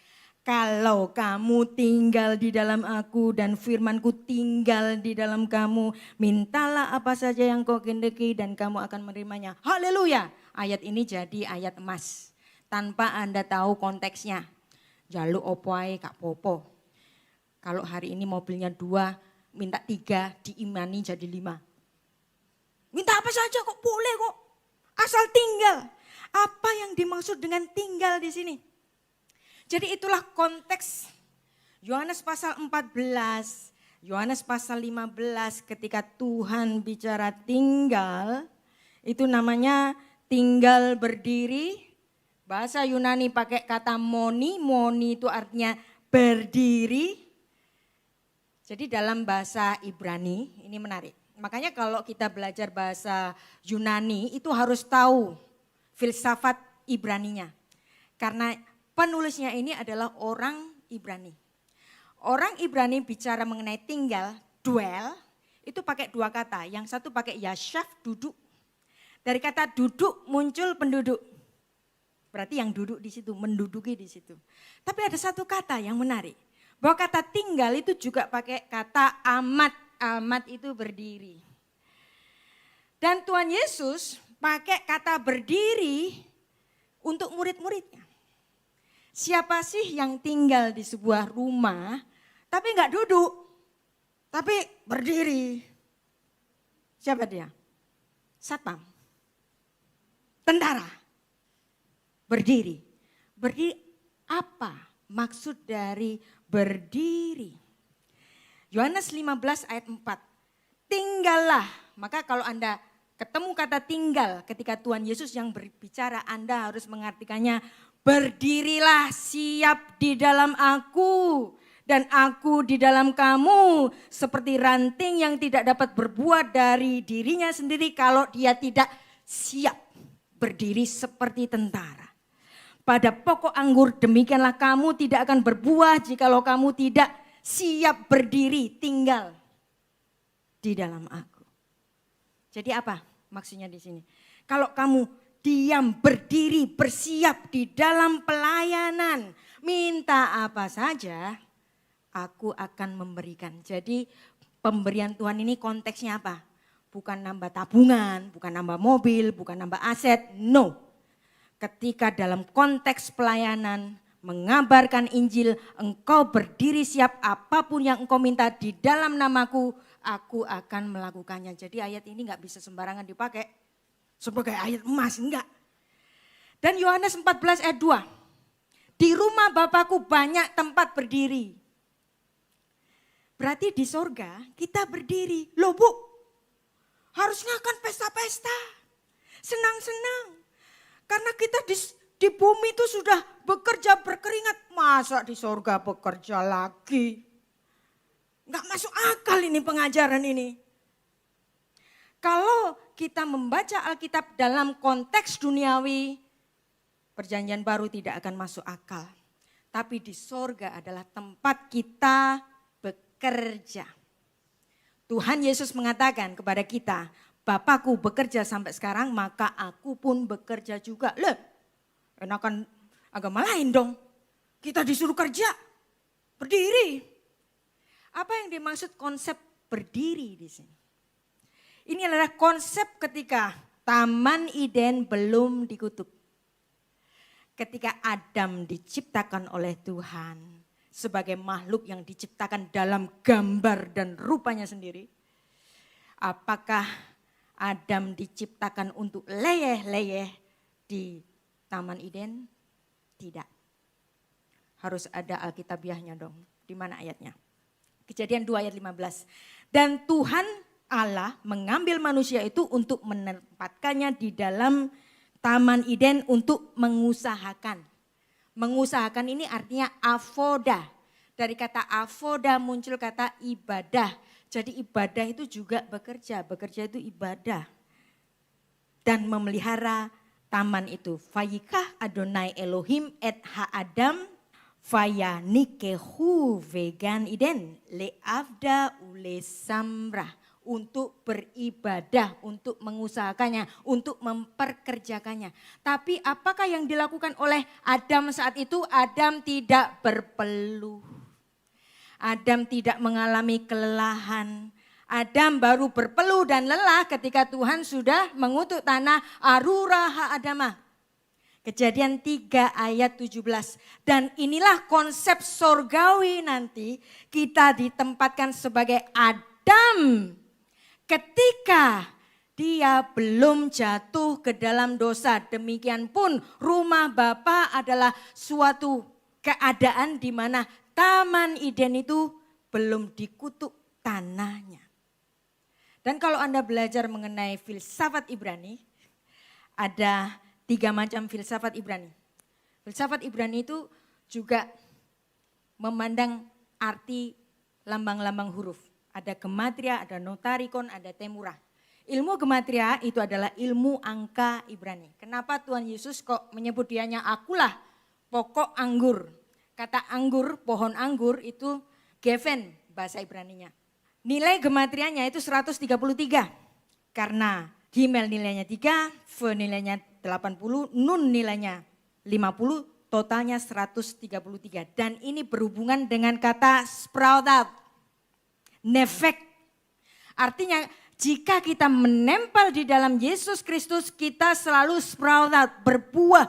Kalau kamu tinggal di dalam aku dan firmanku tinggal di dalam kamu, mintalah apa saja yang kau kehendaki dan kamu akan menerimanya. Haleluya. Ayat ini jadi ayat emas. Tanpa Anda tahu konteksnya. Jaluk opo ae kak popo. Kalau hari ini mobilnya 2, minta 3, diimani jadi 5. Minta apa saja kok boleh kok. Asal tinggal. Apa yang dimaksud dengan tinggal di sini? Jadi itulah konteks Yohanes pasal 14, Yohanes pasal 15 ketika Tuhan bicara tinggal, itu namanya tinggal berdiri. Bahasa Yunani pakai kata moni, moni itu artinya berdiri. Jadi dalam bahasa Ibrani, ini menarik. Makanya kalau kita belajar bahasa Yunani itu harus tahu filsafat Ibraninya. Karena penulisnya ini adalah orang Ibrani. Orang Ibrani bicara mengenai tinggal, dwell, itu pakai 2 kata. Yang satu pakai yashav, duduk. Dari kata duduk muncul penduduk. Berarti yang duduk di situ, menduduki di situ. Tapi ada satu kata yang menarik. Bahwa kata tinggal itu juga pakai kata amat. Amat itu berdiri. Dan Tuhan Yesus pakai kata berdiri untuk murid-muridnya. Siapa sih yang tinggal di sebuah rumah tapi enggak duduk, tapi berdiri? Siapa dia? Satpam. Tentara. Berdiri. Berdiri apa maksud dari berdiri? Yohanes 15 ayat 4. Tinggallah. Maka kalau Anda ketemu kata tinggal ketika Tuhan Yesus yang berbicara, Anda harus mengartikannya berdirilah siap di dalam aku dan aku di dalam kamu, seperti ranting yang tidak dapat berbuah dari dirinya sendiri kalau dia tidak siap berdiri seperti tentara. Pada pokok anggur demikianlah kamu tidak akan berbuah jikalau kamu tidak siap berdiri tinggal di dalam aku. Jadi apa maksudnya di sini? Kalau kamu diam, berdiri, bersiap di dalam pelayanan, minta apa saja, aku akan memberikan. Jadi pemberian Tuhan ini konteksnya apa? Bukan nambah tabungan, bukan nambah mobil, bukan nambah aset, no. Ketika dalam konteks pelayanan, mengabarkan Injil, engkau berdiri siap apapun yang engkau minta di dalam namaku, aku akan melakukannya. Jadi ayat ini gak bisa sembarangan dipakai sebagai ayat emas, enggak. Dan Yohanes 14 ayat 2, di rumah Bapakku banyak tempat berdiri. Berarti di sorga kita berdiri. Loh Bu, harusnya kan pesta-pesta, senang-senang. Karena kita di bumi itu sudah bekerja berkeringat, masa di sorga bekerja lagi? Enggak masuk akal ini pengajaran ini. Kalau kita membaca Alkitab dalam konteks duniawi, perjanjian baru tidak akan masuk akal. Tapi di sorga adalah tempat kita bekerja. Tuhan Yesus mengatakan kepada kita, Bapakku bekerja sampai sekarang, maka aku pun bekerja juga. Loh, enakan agama lain dong. Kita disuruh kerja, berdiri. Apa yang dimaksud konsep berdiri di sini? Ini adalah konsep ketika Taman Eden belum dikutuk. Ketika Adam diciptakan oleh Tuhan, sebagai makhluk yang diciptakan dalam gambar dan rupanya sendiri. Apakah Adam diciptakan untuk leyeh-leyeh di Taman Eden? Tidak. Harus ada Alkitabiahnya dong. Di mana ayatnya? Kejadian 2 ayat 15. Dan Tuhan Allah mengambil manusia itu untuk menempatkannya di dalam Taman Eden untuk mengusahakan. Mengusahakan ini artinya avoda. Dari kata avoda muncul kata ibadah. Jadi ibadah itu juga bekerja. Bekerja itu ibadah. Dan memelihara taman itu. Vayikah Adonai Elohim et ha-Adam vaya nikehu vegan iden leavda ule samrah. Untuk beribadah, untuk mengusahakannya, untuk memperkerjakannya. Tapi apakah yang dilakukan oleh Adam saat itu? Adam tidak berpeluh. Adam tidak mengalami kelelahan. Adam baru berpeluh dan lelah ketika Tuhan sudah mengutuk tanah Arura ha-Adamah. Kejadian 3 ayat 17. Dan inilah konsep sorgawi nanti kita ditempatkan sebagai Adam. Ketika dia belum jatuh ke dalam dosa, demikian pun rumah Bapa adalah suatu keadaan di mana Taman Eden itu belum dikutuk tanahnya. Dan kalau Anda belajar mengenai filsafat Ibrani, ada 3 macam filsafat Ibrani. Filsafat Ibrani itu juga memandang arti lambang-lambang huruf. Ada gematria, ada notarikon, ada temurah. Ilmu gematria itu adalah ilmu angka Ibrani. Kenapa Tuhan Yesus kok menyebut dianya akulah pokok anggur. Kata anggur, pohon anggur itu geven bahasa Ibraninya. Nilai gematrianya itu 133. Karena Gimel nilainya 3, Ve nilainya 80, Nun nilainya 50, totalnya 133. Dan ini berhubungan dengan kata sprout out. Nefek. Artinya jika kita menempel di dalam Yesus Kristus, kita selalu sprout out, berbuah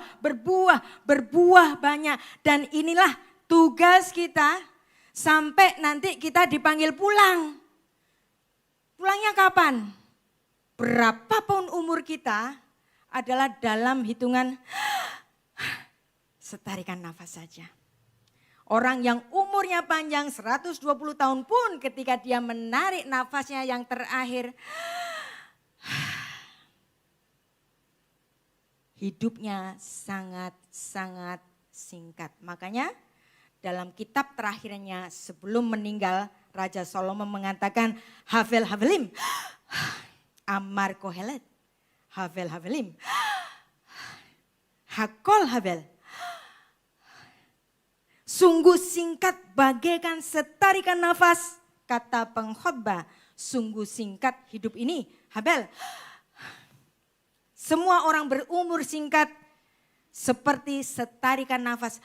banyak. Dan inilah tugas kita sampai nanti kita dipanggil pulang. Pulangnya kapan? Berapapun umur kita adalah dalam hitungan setarikan nafas saja. Orang yang umurnya panjang 120 tahun pun ketika dia menarik nafasnya yang terakhir, hidupnya sangat-sangat singkat. Makanya dalam kitab terakhirnya sebelum meninggal, Raja Salomo mengatakan Havel Havelim, Amar Kohelet, Havel Havelim, Hakol Havel. Sungguh singkat bagaikan setarikan nafas, kata pengkhotbah. Sungguh singkat hidup ini, Habel. Semua orang berumur singkat seperti setarikan nafas.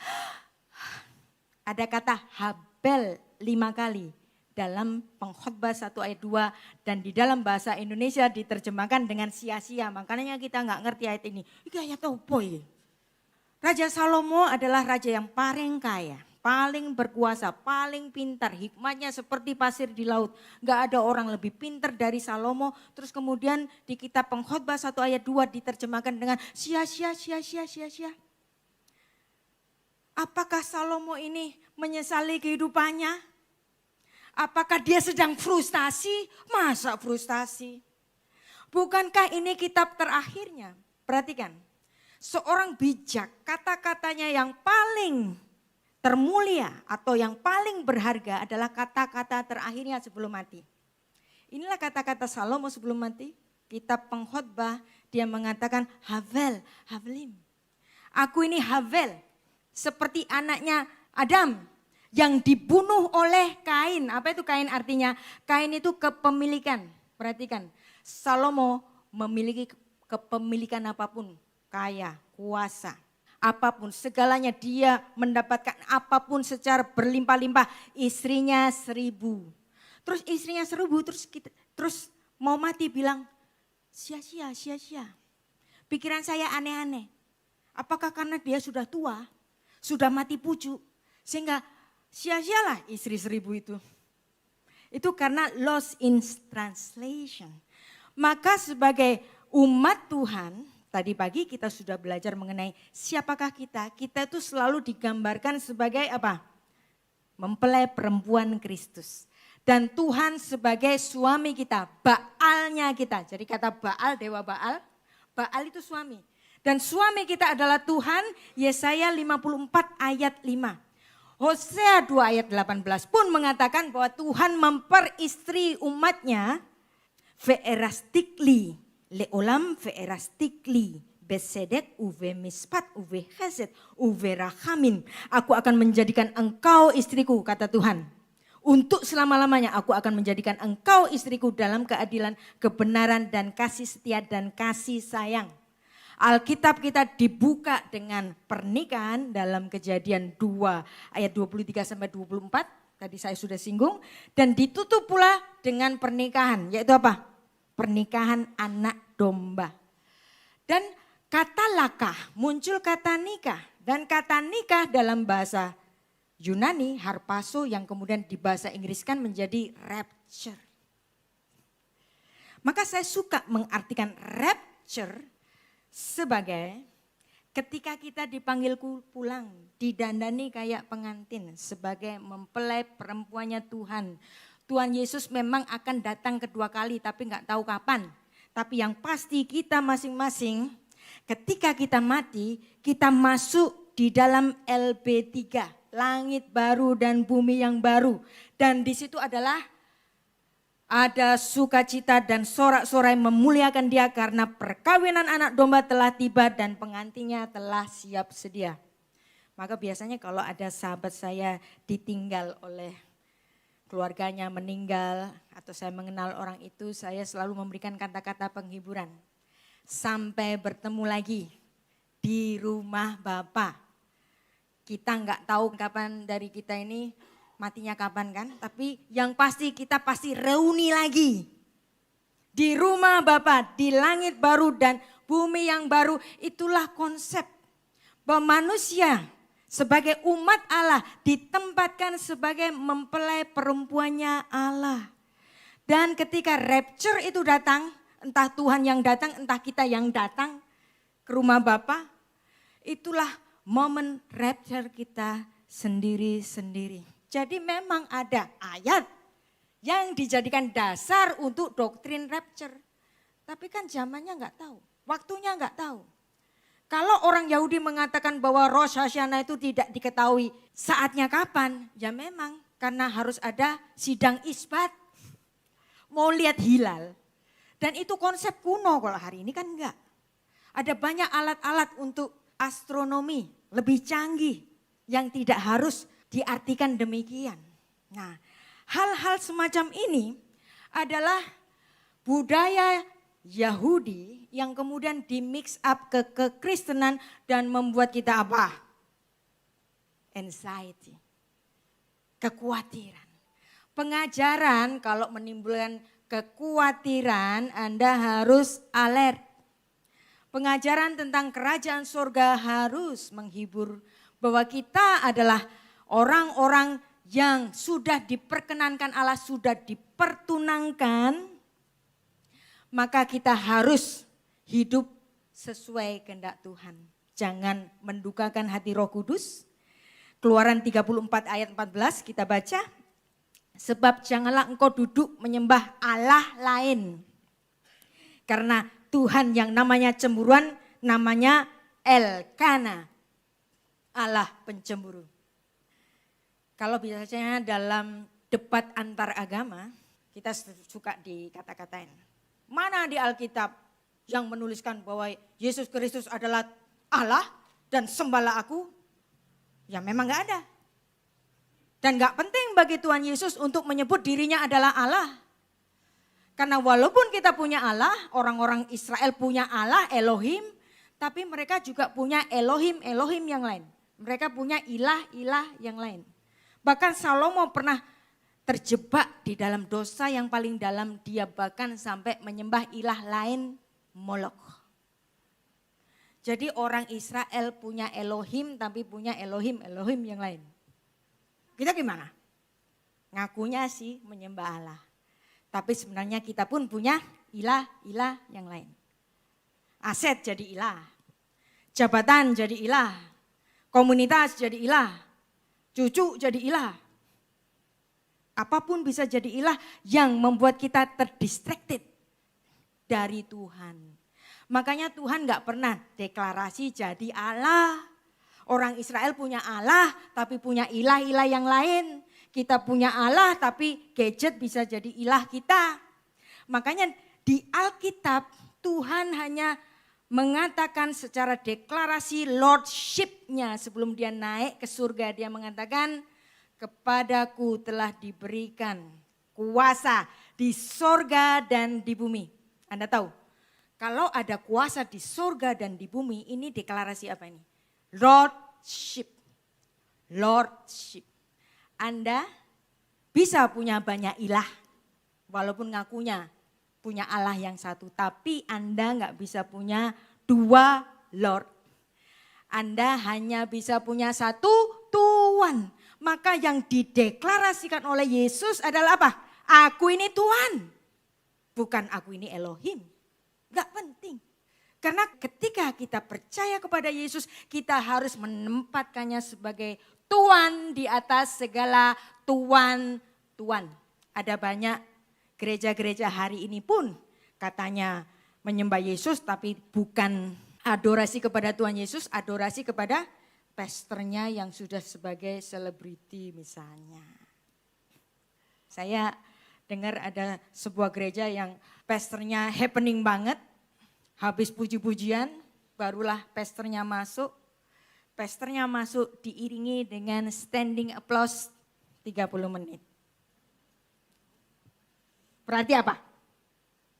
Ada kata Habel 5 kali dalam pengkhotbah 1 ayat 2 dan di dalam bahasa Indonesia diterjemahkan dengan sia-sia. Makanya kita nggak ngerti ayat ini. Ini ayat apa ya? Raja Salomo adalah raja yang paling kaya, paling berkuasa, paling pintar. Hikmatnya seperti pasir di laut. Gak ada orang lebih pintar dari Salomo. Terus kemudian di kitab pengkhotbah 1 ayat 2 diterjemahkan dengan sia-sia. Apakah Salomo ini menyesali kehidupannya? Apakah dia sedang frustasi? Masa frustasi? Bukankah ini kitab terakhirnya? Perhatikan. Seorang bijak, kata-katanya yang paling termulia atau yang paling berharga adalah kata-kata terakhirnya sebelum mati. Inilah kata-kata Salomo sebelum mati. Kitab pengkhotbah dia mengatakan Havel, Havelim. Aku ini Havel, seperti anaknya Adam yang dibunuh oleh Kain. Apa itu Kain artinya? Kain itu kepemilikan. Perhatikan, Salomo memiliki kepemilikan apapun. Kaya, kuasa, apapun, segalanya dia mendapatkan apapun secara berlimpah-limpah. Istrinya 1000. Terus istrinya 1000 terus mau mati bilang sia-sia. Pikiran saya aneh-aneh. Apakah karena dia sudah tua, sudah mati pucuk, sehingga sia-sialah istri 1000 itu. Itu karena lost in translation. Maka sebagai umat Tuhan, tadi pagi kita sudah belajar mengenai siapakah kita. Kita itu selalu digambarkan sebagai apa? Mempelai perempuan Kristus. Dan Tuhan sebagai suami kita, Baalnya kita. Jadi kata Baal, dewa Baal, Baal itu suami. Dan suami kita adalah Tuhan, Yesaya 54 ayat 5. Hosea 2 ayat 18 pun mengatakan bahwa Tuhan memperistri umatnya, ve'erastikli, leolam ve'erastikli, besedek uve mispat uve chesed uve rachamin. Aku akan menjadikan engkau istriku, kata Tuhan. Untuk selama-lamanya aku akan menjadikan engkau istriku dalam keadilan, kebenaran dan kasih setia dan kasih sayang. Alkitab kita dibuka dengan pernikahan dalam Kejadian 2 ayat 23 sampai 24. Tadi saya sudah singgung. Dan ditutup pula dengan pernikahan, yaitu apa? Pernikahan anak domba. Dan kata lakah, muncul kata nikah. Dan kata nikah dalam bahasa Yunani, harpaso, yang kemudian di bahasa Inggriskan menjadi rapture. Maka saya suka mengartikan rapture sebagai ketika kita dipanggil pulang, didandani kayak pengantin sebagai mempelai perempuannya Tuhan. Tuhan Yesus memang akan datang kedua kali tapi nggak tahu kapan. Tapi yang pasti kita masing-masing ketika kita mati, kita masuk di dalam LB3, langit baru dan bumi yang baru. Dan di situ adalah ada sukacita dan sorak-sorai memuliakan Dia karena perkawinan anak domba telah tiba dan pengantinnya telah siap sedia. Maka biasanya kalau ada sahabat saya ditinggal oleh keluarganya, meninggal atau saya mengenal orang itu, saya selalu memberikan kata-kata penghiburan. Sampai bertemu lagi di rumah Bapa. Kita nggak tahu kapan dari kita ini matinya kapan kan, tapi yang pasti kita pasti reuni lagi. Di rumah Bapa, di langit baru dan bumi yang baru. Itulah konsep bahwa manusia sebagai umat Allah ditempatkan sebagai mempelai perempuannya Allah. Dan ketika rapture itu datang, entah Tuhan yang datang, entah kita yang datang ke rumah Bapa, itulah momen rapture kita sendiri-sendiri. Jadi memang ada ayat yang dijadikan dasar untuk doktrin rapture. Tapi kan zamannya nggak tahu, waktunya nggak tahu. Kalau orang Yahudi mengatakan bahwa Rosh Hashanah itu tidak diketahui saatnya kapan, ya memang karena harus ada sidang isbat. Mau lihat hilal. Dan itu konsep kuno, kalau hari ini kan enggak. Ada banyak alat-alat untuk astronomi lebih canggih yang tidak harus diartikan demikian. Nah, hal-hal semacam ini adalah budaya Yahudi yang kemudian di mix up ke kekristenan dan membuat kita apa? Anxiety, kekhawatiran. Pengajaran kalau menimbulkan kekhawatiran, Anda harus alert. Pengajaran tentang kerajaan surga harus menghibur bahwa kita adalah orang-orang yang sudah diperkenankan Allah, sudah dipertunangkan, maka kita harus hidup sesuai kehendak Tuhan. Jangan mendukakan hati Roh Kudus. Keluaran 34 ayat 14 kita baca. Sebab janganlah engkau duduk menyembah Allah lain. Karena Tuhan yang namanya cemburuan, namanya Elkana, Allah pencemburu. Kalau biasanya dalam debat antar agama, kita suka dikata-katain. Mana di Alkitab yang menuliskan bahwa Yesus Kristus adalah Allah dan sembahlah aku? Ya memang gak ada. Dan gak penting bagi Tuhan Yesus untuk menyebut dirinya adalah Allah. Karena walaupun kita punya Allah, orang-orang Israel punya Allah, Elohim, tapi mereka juga punya Elohim yang lain. Mereka punya ilah-ilah yang lain. Bahkan Salomo pernah terjebak di dalam dosa yang paling dalam, dia bahkan sampai menyembah ilah lain, Molok. Jadi orang Israel punya Elohim tapi punya Elohim yang lain. Kita gimana? Ngakunya sih menyembah Allah. Tapi sebenarnya kita pun punya ilah-ilah yang lain. Aset jadi ilah. Jabatan jadi ilah. Komunitas jadi ilah. Cucu jadi ilah. Apapun bisa jadi ilah yang membuat kita terdistracted dari Tuhan. Makanya Tuhan gak pernah deklarasi jadi Allah. Orang Israel punya Allah tapi punya ilah-ilah yang lain. Kita punya Allah tapi gadget bisa jadi ilah kita. Makanya di Alkitab Tuhan hanya mengatakan secara deklarasi lordship-nya sebelum dia naik ke surga. Dia mengatakan kepadaku telah diberikan kuasa di sorga dan di bumi. Anda tahu kalau ada kuasa di sorga dan di bumi ini deklarasi apa ini? Lordship. Lordship. Anda bisa punya banyak ilah walaupun ngakunya punya Allah yang satu. Tapi Anda nggak bisa punya dua Lord. Anda hanya bisa punya satu Tuhan. Maka yang dideklarasikan oleh Yesus adalah apa? Aku ini Tuhan. Bukan aku ini Elohim. Nggak penting. Karena ketika kita percaya kepada Yesus, kita harus menempatkannya sebagai Tuhan di atas segala Tuhan. Ada banyak gereja-gereja hari ini pun katanya menyembah Yesus tapi bukan adorasi kepada Tuhan Yesus, adorasi kepada pastornya yang sudah sebagai selebriti misalnya. Saya dengar ada sebuah gereja yang pastornya happening banget, habis puji-pujian barulah pastornya masuk. Pastornya masuk diiringi dengan standing applause 30 menit. Berarti apa?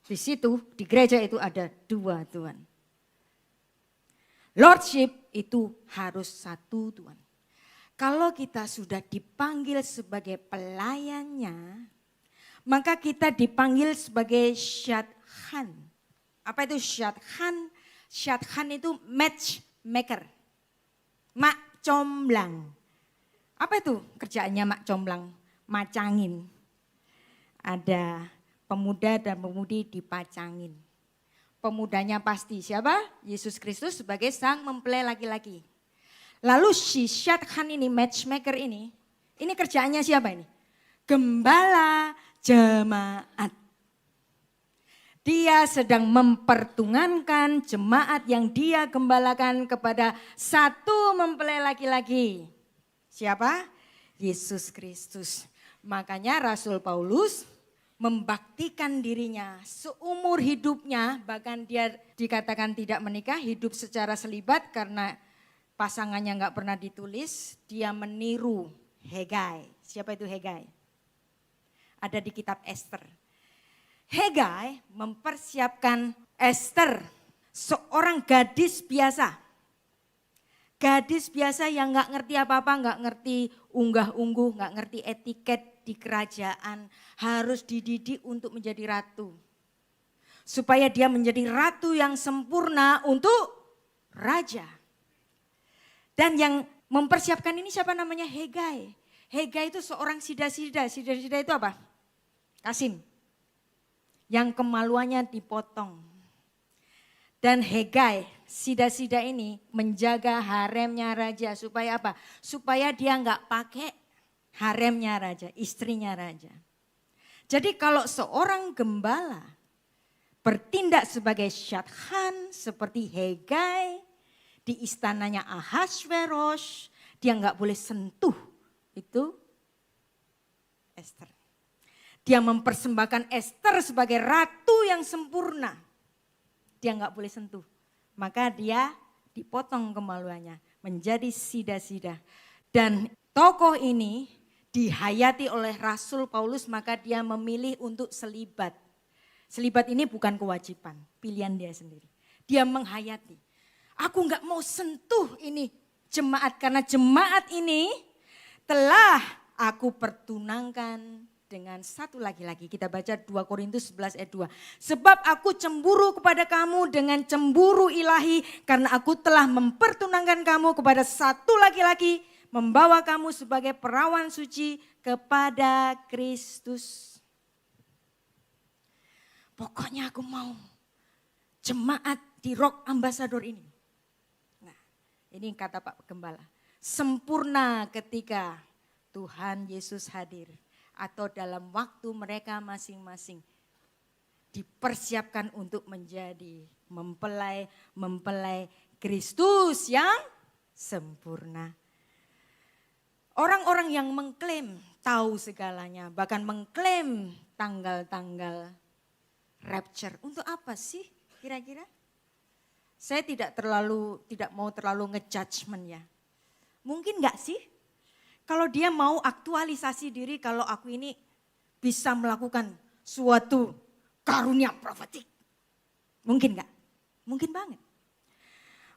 Di situ, di gereja itu ada dua Tuhan. Lordship itu harus satu Tuhan. Kalau kita sudah dipanggil sebagai pelayannya, maka kita dipanggil sebagai syadchan. Apa itu syadchan? Syadchan itu matchmaker. Mak comblang. Apa itu kerjaannya mak comblang? Macangin. Ada pemuda dan pemudi dipacangin. Pemudanya pasti siapa? Yesus Kristus sebagai sang mempelai laki-laki. Lalu si syadchan ini, matchmaker ini kerjaannya siapa ini? Gembala jemaat. Dia sedang mempertungankan jemaat yang dia gembalakan kepada satu mempelai laki-laki. Siapa? Yesus Kristus. Makanya Rasul Paulus membaktikan dirinya seumur hidupnya, bahkan dia dikatakan tidak menikah, hidup secara selibat karena pasangannya nggak pernah ditulis. Dia meniru Hegai. Siapa itu Hegai? Ada di kitab Esther. Hegai mempersiapkan Esther, seorang gadis biasa. Gadis biasa yang gak ngerti apa-apa, gak ngerti unggah-ungguh, gak ngerti etiket di kerajaan. Harus dididik untuk menjadi ratu. Supaya dia menjadi ratu yang sempurna untuk raja. Dan yang mempersiapkan ini siapa namanya? Hegai. Hegai itu seorang sida-sida. Sida-sida itu apa? Kasim. Yang kemaluannya dipotong. Dan Hegai, sida-sida ini menjaga haremnya raja. Supaya apa? Supaya dia enggak pakai haremnya raja, istrinya raja. Jadi kalau seorang gembala bertindak sebagai syadchan seperti Hegai di istananya Ahasveros, dia enggak boleh sentuh itu Esther. Dia mempersembahkan Esther sebagai ratu yang sempurna. Dia nggak boleh sentuh. Maka dia dipotong kemaluannya menjadi sida-sida. Dan tokoh ini dihayati oleh Rasul Paulus, maka dia memilih untuk selibat. Selibat ini bukan kewajiban, pilihan dia sendiri. Dia menghayati. Aku nggak mau sentuh ini jemaat karena jemaat ini telah aku pertunangkan dengan satu laki-laki. Kita baca 2 Korintus 11 ayat 2. Sebab aku cemburu kepada kamu dengan cemburu ilahi karena aku telah mempertunangkan kamu kepada satu laki-laki membawa kamu sebagai perawan suci kepada Kristus. Pokoknya aku mau jemaat di Rock Ambassador ini. Nah, ini kata Pak Gembala. Sempurna ketika Tuhan Yesus hadir. Atau dalam waktu mereka masing-masing dipersiapkan untuk menjadi mempelai Kristus yang sempurna. Orang-orang yang mengklaim tahu segalanya, bahkan mengklaim tanggal-tanggal rapture. Untuk apa sih kira-kira? Saya tidak mau terlalu ngejudgment ya. Mungkin enggak sih? Kalau dia mau aktualisasi diri, kalau aku ini bisa melakukan suatu karunia profetik. Mungkin enggak? Mungkin banget.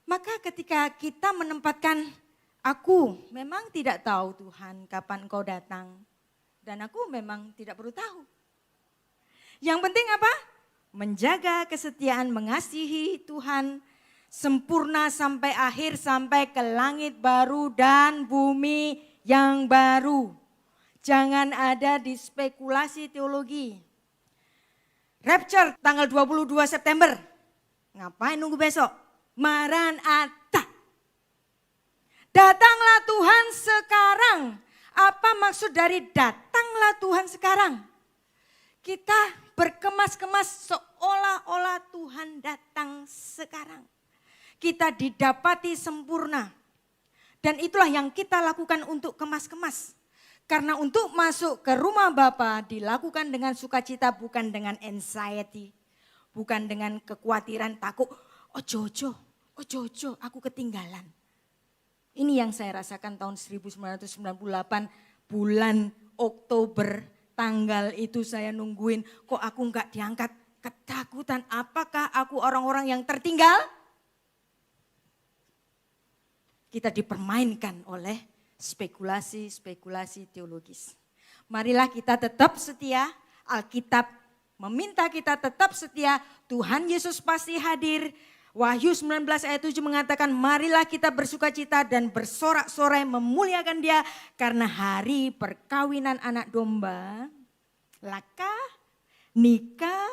Maka ketika kita menempatkan aku memang tidak tahu Tuhan kapan Engkau datang. Dan aku memang tidak perlu tahu. Yang penting apa? Menjaga kesetiaan, mengasihi Tuhan sempurna sampai akhir, sampai ke langit baru dan bumi yang baru. Jangan ada di spekulasi teologi. Rapture tanggal 22 September. Ngapain nunggu besok? Maranatha. Datanglah Tuhan sekarang. Apa maksud dari datanglah Tuhan sekarang? Kita berkemas-kemas seolah-olah Tuhan datang sekarang. Kita didapati sempurna. Dan itulah yang kita lakukan untuk kemas-kemas. Karena untuk masuk ke rumah Bapa dilakukan dengan sukacita, bukan dengan anxiety. Bukan dengan kekhawatiran, takut, oh Jojo, aku ketinggalan. Ini yang saya rasakan tahun 1998 bulan Oktober, tanggal itu saya nungguin, kok aku enggak diangkat. Ketakutan, apakah aku orang-orang yang tertinggal? Kita dipermainkan oleh spekulasi teologis. Marilah kita tetap setia, Alkitab meminta kita tetap setia, Tuhan Yesus pasti hadir. Wahyu 19 ayat 7 mengatakan marilah kita bersukacita dan bersorak-sorai memuliakan Dia karena hari perkawinan anak domba, laka, nikah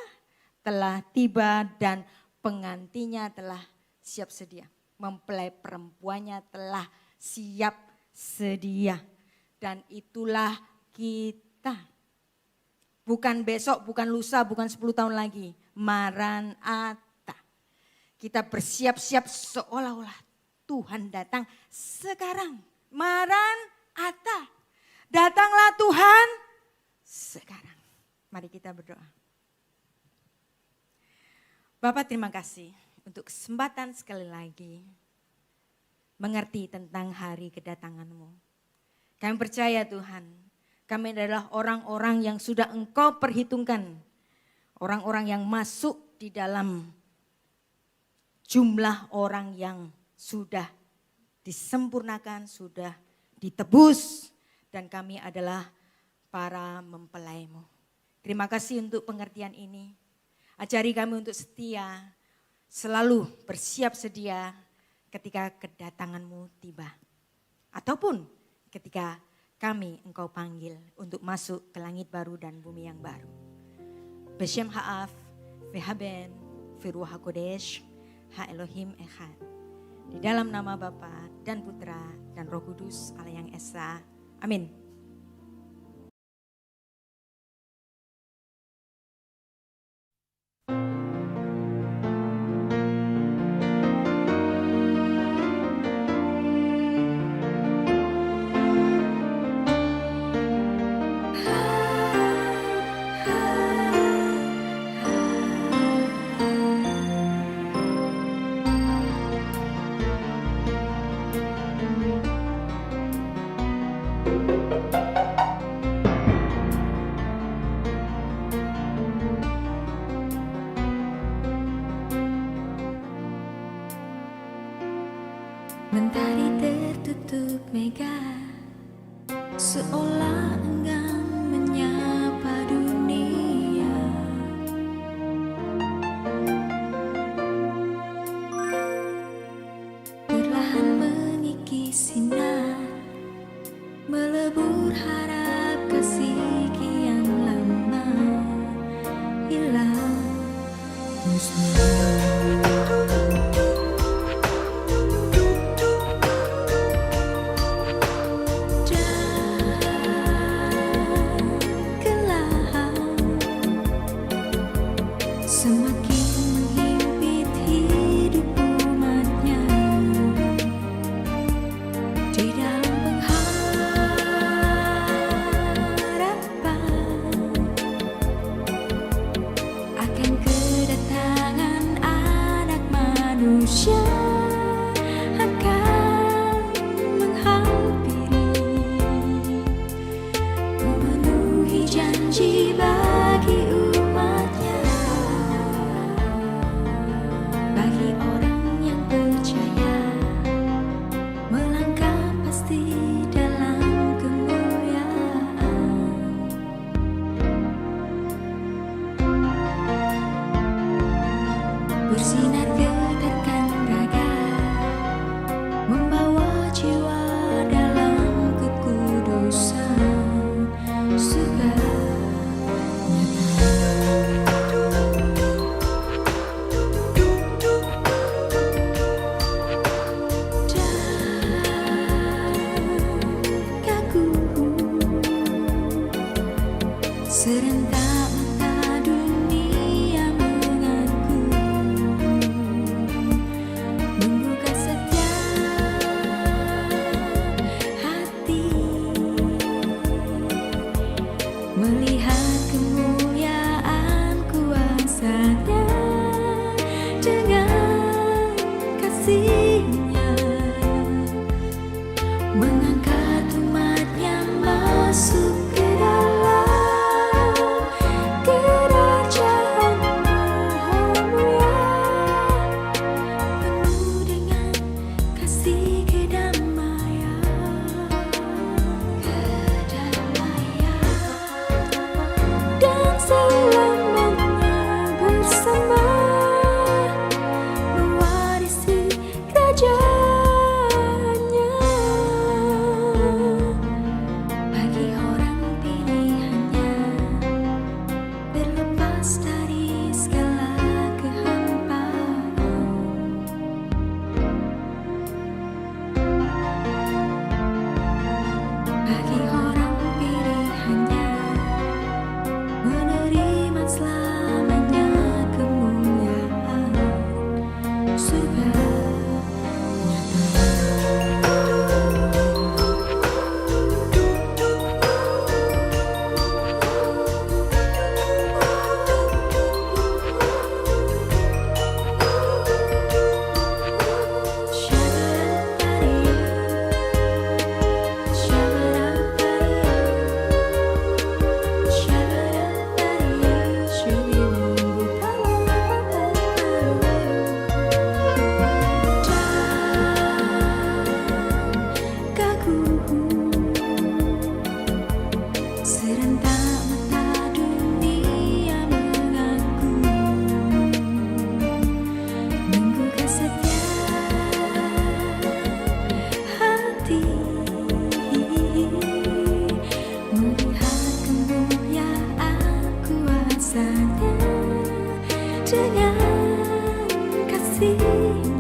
telah tiba dan pengantinnya telah siap sedia. Mempelai perempuannya telah siap sedia. Dan itulah kita. Bukan besok, bukan lusa, bukan 10 tahun lagi. Maranatha. Kita bersiap-siap seolah-olah Tuhan datang sekarang. Maranatha. Datanglah Tuhan sekarang. Mari kita berdoa. Bapak terima kasih untuk kesempatan sekali lagi mengerti tentang hari kedatangan-Mu. Kami percaya Tuhan, kami adalah orang-orang yang sudah Engkau perhitungkan. Orang-orang yang masuk di dalam jumlah orang yang sudah disempurnakan, sudah ditebus. Dan kami adalah para mempelai-Mu. Terima kasih untuk pengertian ini. Ajari kami untuk setia, selalu bersiap sedia ketika kedatangan-Mu tiba. Ataupun ketika kami Engkau panggil untuk masuk ke langit baru dan bumi yang baru. Beshem ha'af, vehaben, firuah hakodesh, ha-Elohim echad. Di dalam nama Bapa dan Putra dan Roh Kudus Allah yang Esa. Amin. Mentari tertutup mega, seolah enggan menyapa dunia. Perlahan mengikis sinar semakin menghimpit hidup umatnya di dalam pengharapan akan kedatangan Anak Manusia akan menghampiri, memenuhi janji bagi umatnya, bagi orang yang percaya melangkah pasti dalam kemuliaan. Bersinar getarkan raga, membawa jiwa dalam kekudusan surga nyata. Dan kagum serentak mata dunia mengaku, membuka setiap hati, melihat kemuliaan kuasa-Nya dengan kasih-Nya, mengangkat umat-Nya masuk ke dalam kerajaan Maha Mulia, penuh dengan kasih kedamaian, dan selamanya bersama mewarisi kerajaannya, bagi orang pilihannya terlepas dari segala kehampaan. Bagi orang pilihannya menerima selamanya kemuliaan surga nyata. Serentak mata dunia mengaku, menggugah setiap hati, melihat kemuliaan kuasa-Nya dengan kasih-Nya,